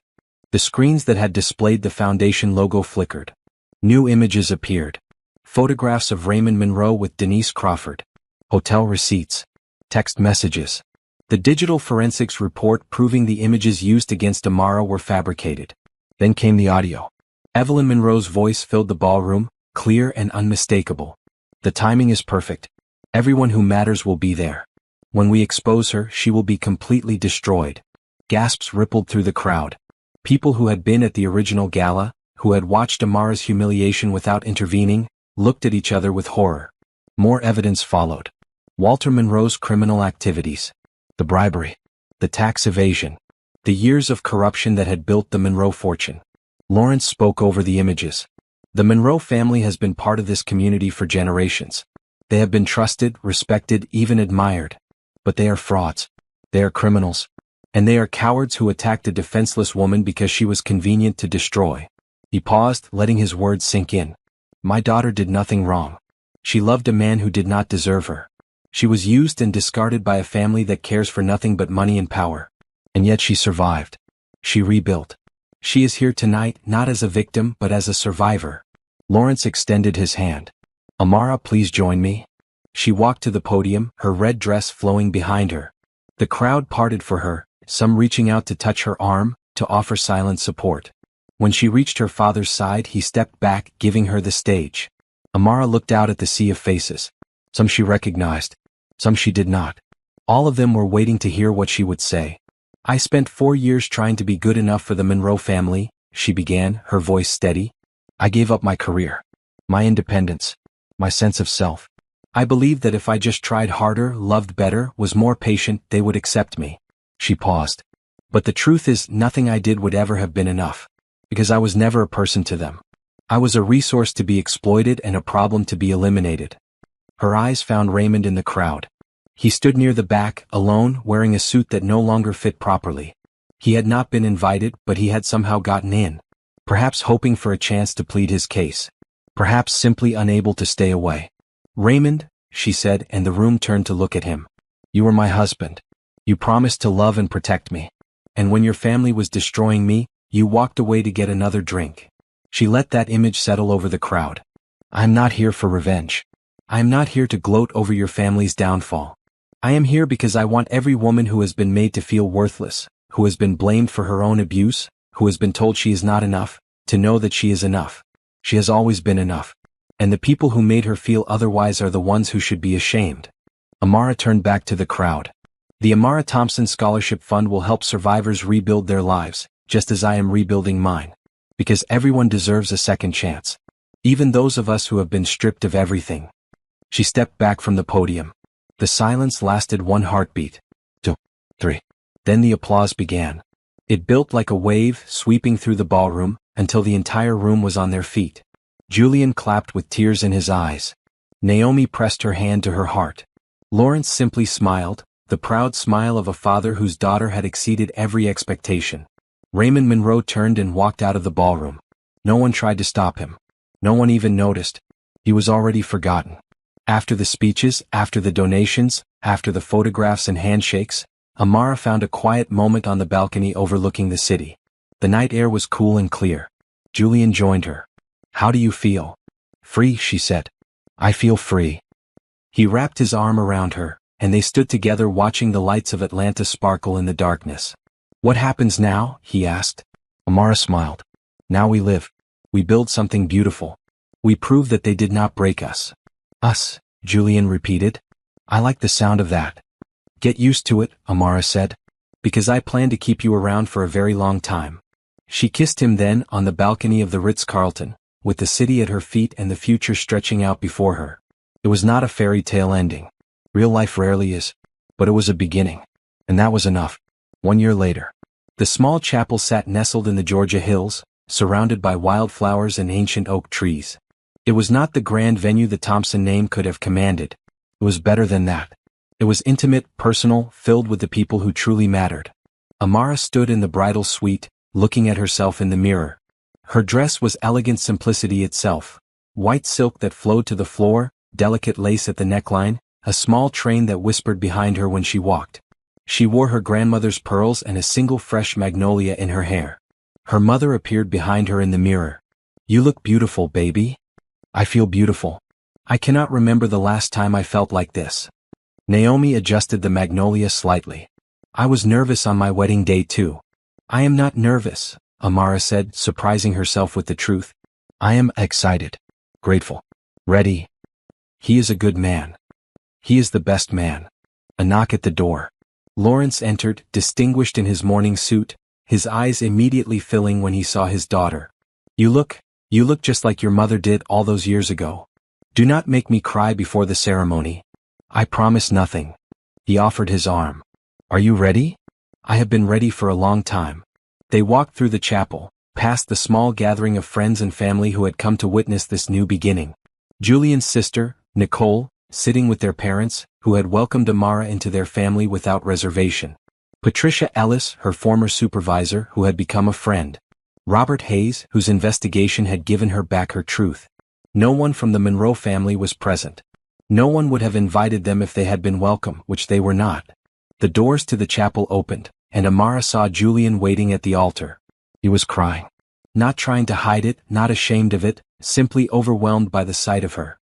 The screens that had displayed the foundation logo flickered. New images appeared. Photographs of Raymond Monroe with Denise Crawford. Hotel receipts. Text messages. The digital forensics report proving the images used against Amara were fabricated. Then came the audio. Evelyn Monroe's voice filled the ballroom, clear and unmistakable. The timing is perfect. Everyone who matters will be there. When we expose her, she will be completely destroyed. Gasps rippled through the crowd. People who had been at the original gala, who had watched Amara's humiliation without intervening, looked at each other with horror. More evidence followed. Walter Monroe's criminal activities. The bribery. The tax evasion. The years of corruption that had built the Monroe fortune. Lawrence spoke over the images. The Monroe family has been part of this community for generations. They have been trusted, respected, even admired. But they are frauds. They are criminals. And they are cowards who attacked a defenseless woman because she was convenient to destroy. He paused, letting his words sink in. My daughter did nothing wrong. She loved a man who did not deserve her. She was used and discarded by a family that cares for nothing but money and power. And yet she survived. She rebuilt. She is here tonight not as a victim but as a survivor. Lawrence extended his hand. Amara, please join me. She walked to the podium, her red dress flowing behind her. The crowd parted for her, some reaching out to touch her arm, to offer silent support. When she reached her father's side, he stepped back, giving her the stage. Amara looked out at the sea of faces. Some she recognized, some she did not. All of them were waiting to hear what she would say. I spent 4 years trying to be good enough for the Monroe family, she began, her voice steady. I gave up my career, my independence, my sense of self. I believed that if I just tried harder, loved better, was more patient, they would accept me. She paused. But the truth is, nothing I did would ever have been enough. Because I was never a person to them. I was a resource to be exploited and a problem to be eliminated. Her eyes found Raymond in the crowd. He stood near the back, alone, wearing a suit that no longer fit properly. He had not been invited, but he had somehow gotten in. Perhaps hoping for a chance to plead his case. Perhaps simply unable to stay away. Raymond, she said, and the room turned to look at him. You were my husband. You promised to love and protect me. And when your family was destroying me, you walked away to get another drink. She let that image settle over the crowd. I am not here for revenge. I am not here to gloat over your family's downfall. I am here because I want every woman who has been made to feel worthless, who has been blamed for her own abuse, who has been told she is not enough, to know that she is enough. She has always been enough. And the people who made her feel otherwise are the ones who should be ashamed. Amara turned back to the crowd. The Amara Thompson Scholarship Fund will help survivors rebuild their lives, just as I am rebuilding mine. Because everyone deserves a second chance. Even those of us who have been stripped of everything. She stepped back from the podium. The silence lasted 1 heartbeat. 2, 3. Then the applause began. It built like a wave, sweeping through the ballroom, until the entire room was on their feet. Julian clapped with tears in his eyes. Naomi pressed her hand to her heart. Lawrence simply smiled, the proud smile of a father whose daughter had exceeded every expectation. Raymond Monroe turned and walked out of the ballroom. No one tried to stop him. No one even noticed. He was already forgotten. After the speeches, after the donations, after the photographs and handshakes, Amara found a quiet moment on the balcony overlooking the city. The night air was cool and clear. Julian joined her. How do you feel? Free, she said. I feel free. He wrapped his arm around her, and they stood together watching the lights of Atlanta sparkle in the darkness. What happens now? He asked. Amara smiled. Now we live. We build something beautiful. We prove that they did not break us. Us, Julian repeated. I like the sound of that. Get used to it, Amara said. Because I plan to keep you around for a very long time. She kissed him then, on the balcony of the Ritz-Carlton, with the city at her feet and the future stretching out before her. It was not a fairy tale ending. Real life rarely is. But it was a beginning. And that was enough. 1 year later. The small chapel sat nestled in the Georgia hills, surrounded by wildflowers and ancient oak trees. It was not the grand venue the Thompson name could have commanded. It was better than that. It was intimate, personal, filled with the people who truly mattered. Amara stood in the bridal suite, looking at herself in the mirror. Her dress was elegant simplicity itself. White silk that flowed to the floor, delicate lace at the neckline, a small train that whispered behind her when she walked. She wore her grandmother's pearls and a single fresh magnolia in her hair. Her mother appeared behind her in the mirror. You look beautiful, baby. I feel beautiful. I cannot remember the last time I felt like this. Naomi adjusted the magnolia slightly. I was nervous on my wedding day too. I am not nervous, Amara said, surprising herself with the truth. I am excited. Grateful. Ready. He is a good man. He is the best man. A knock at the door. Lawrence entered, distinguished in his morning suit, his eyes immediately filling when he saw his daughter. You look just like your mother did all those years ago. Do not make me cry before the ceremony. I promise nothing. He offered his arm. Are you ready? I have been ready for a long time. They walked through the chapel, past the small gathering of friends and family who had come to witness this new beginning. Julian's sister, Nicole, sitting with their parents, who had welcomed Amara into their family without reservation. Patricia Ellis, her former supervisor, who had become a friend. Robert Hayes, whose investigation had given her back her truth. No one from the Monroe family was present. No one would have invited them if they had been welcome, which they were not. The doors to the chapel opened, and Amara saw Julian waiting at the altar. He was crying. Not trying to hide it, not ashamed of it, simply overwhelmed by the sight of her.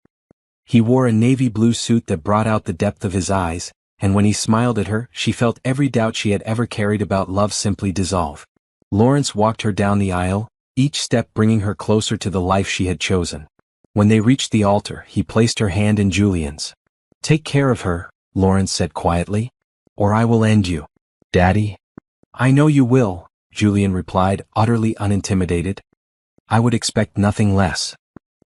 He wore a navy blue suit that brought out the depth of his eyes, and when he smiled at her, she felt every doubt she had ever carried about love simply dissolve. Lawrence walked her down the aisle, each step bringing her closer to the life she had chosen. When they reached the altar, he placed her hand in Julian's. "Take care of her," Lawrence said quietly, "or I will end you." "Daddy?" "I know you will," Julian replied, utterly unintimidated. "I would expect nothing less."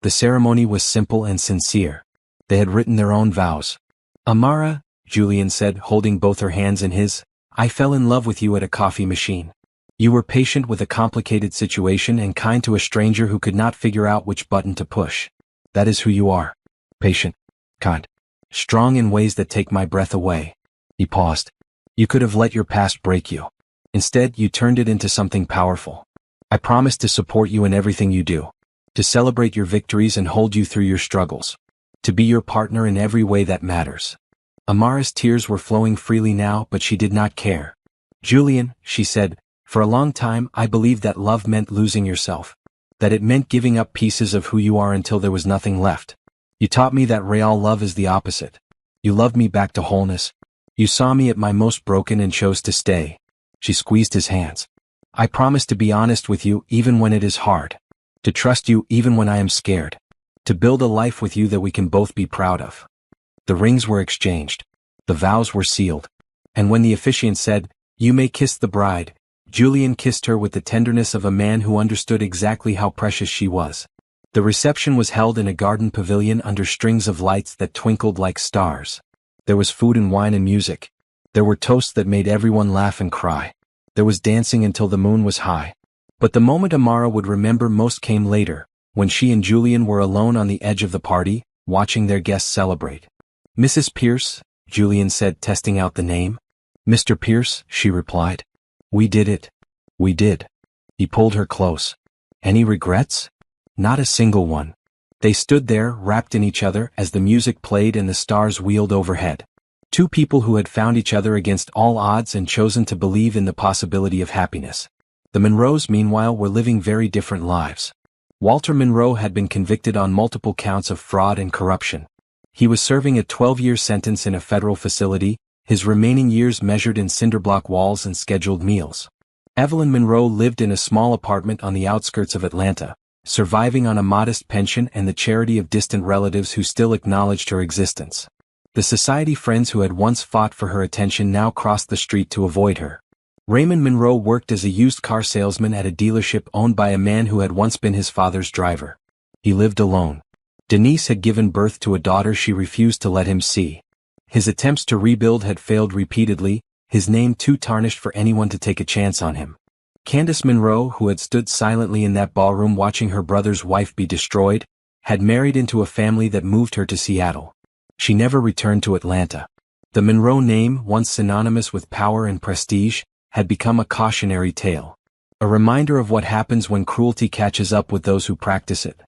The ceremony was simple and sincere. They had written their own vows. "Amara," Julian said, holding both her hands in his, "I fell in love with you at a coffee machine. You were patient with a complicated situation and kind to a stranger who could not figure out which button to push. That is who you are. Patient, kind, strong in ways that take my breath away." He paused. "You could have let your past break you. Instead, you turned it into something powerful. I promise to support you in everything you do. To celebrate your victories and hold you through your struggles. To be your partner in every way that matters." Amara's tears were flowing freely now, but she did not care. "Julian," she said, "for a long time I believed that love meant losing yourself. That it meant giving up pieces of who you are until there was nothing left. You taught me that real love is the opposite. You loved me back to wholeness. You saw me at my most broken and chose to stay." She squeezed his hands. "I promise to be honest with you even when it is hard. To trust you even when I am scared. To build a life with you that we can both be proud of." The rings were exchanged. The vows were sealed. And when the officiant said, "You may kiss the bride," Julian kissed her with the tenderness of a man who understood exactly how precious she was. The reception was held in a garden pavilion under strings of lights that twinkled like stars. There was food and wine and music. There were toasts that made everyone laugh and cry. There was dancing until the moon was high. But the moment Amara would remember most came later, when she and Julian were alone on the edge of the party, watching their guests celebrate. "Mrs. Pierce," Julian said, testing out the name. "Mr. Pierce," she replied. "We did it. We did." He pulled her close. "Any regrets?" "Not a single one." They stood there, wrapped in each other, as the music played and the stars wheeled overhead. Two people who had found each other against all odds and chosen to believe in the possibility of happiness. The Monroes, meanwhile, were living very different lives. Walter Monroe had been convicted on multiple counts of fraud and corruption. He was serving a 12-year sentence in a federal facility, his remaining years measured in cinderblock walls and scheduled meals. Evelyn Monroe lived in a small apartment on the outskirts of Atlanta, surviving on a modest pension and the charity of distant relatives who still acknowledged her existence. The society friends who had once fought for her attention now crossed the street to avoid her. Raymond Monroe worked as a used car salesman at a dealership owned by a man who had once been his father's driver. He lived alone. Denise had given birth to a daughter she refused to let him see. His attempts to rebuild had failed repeatedly, his name too tarnished for anyone to take a chance on him. Candace Monroe, who had stood silently in that ballroom watching her brother's wife be destroyed, had married into a family that moved her to Seattle. She never returned to Atlanta. The Monroe name, once synonymous with power and prestige, had become a cautionary tale. A reminder of what happens when cruelty catches up with those who practice it.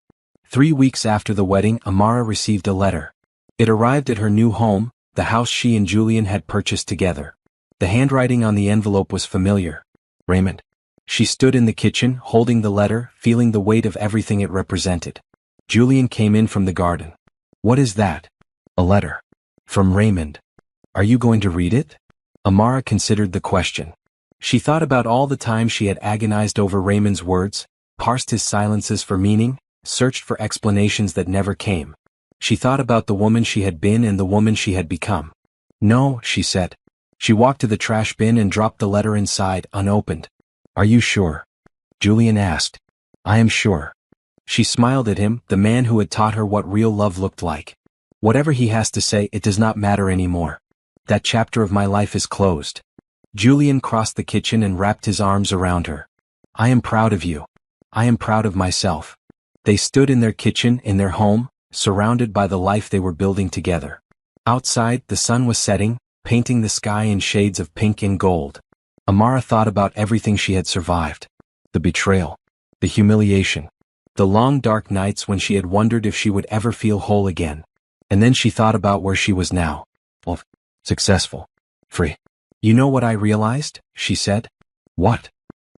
3 weeks after the wedding, Amara received a letter. It arrived at her new home, the house she and Julian had purchased together. The handwriting on the envelope was familiar. "Raymond." She stood in the kitchen, holding the letter, feeling the weight of everything it represented. Julian came in from the garden. "What is that?" "A letter. From Raymond." "Are you going to read it?" Amara considered the question. She thought about all the time she had agonized over Raymond's words, parsed his silences for meaning, searched for explanations that never came. She thought about the woman she had been and the woman she had become. "No," she said. She walked to the trash bin and dropped the letter inside, unopened. "Are you sure?" Julian asked. "I am sure." She smiled at him, the man who had taught her what real love looked like. "Whatever he has to say, it does not matter anymore. That chapter of my life is closed." Julian crossed the kitchen and wrapped his arms around her. "I am proud of you. I am proud of myself." They stood in their kitchen, in their home, surrounded by the life they were building together. Outside, the sun was setting, painting the sky in shades of pink and gold. Amara thought about everything she had survived. The betrayal. The humiliation. The long dark nights when she had wondered if she would ever feel whole again. And then she thought about where she was now. Well, successful. Free. You know what I realized? She said. What?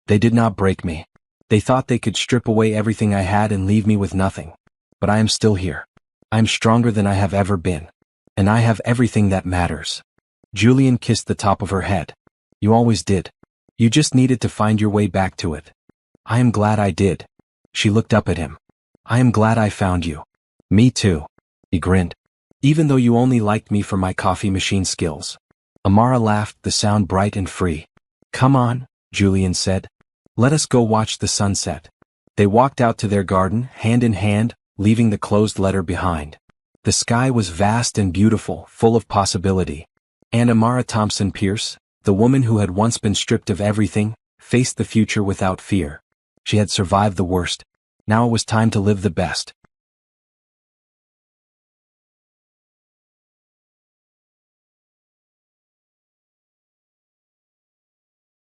They did not break me. They thought they could strip away everything I had and leave me with nothing. But I am still here. I am stronger than I have ever been. And I have everything that matters. Julian kissed the top of her head. You always did. You just needed to find your way back to it. I am glad I did. She looked up at him. I am glad I found you. Me too. He grinned. Even though you only liked me for my coffee machine skills. Amara laughed, the sound bright and free. Come on, Julian said. Let us go watch the sunset. They walked out to their garden, hand in hand, leaving the closed letter behind. The sky was vast and beautiful, full of possibility. And Amara Thompson Pierce, the woman who had once been stripped of everything, faced the future without fear. She had survived the worst. Now it was time to live the best.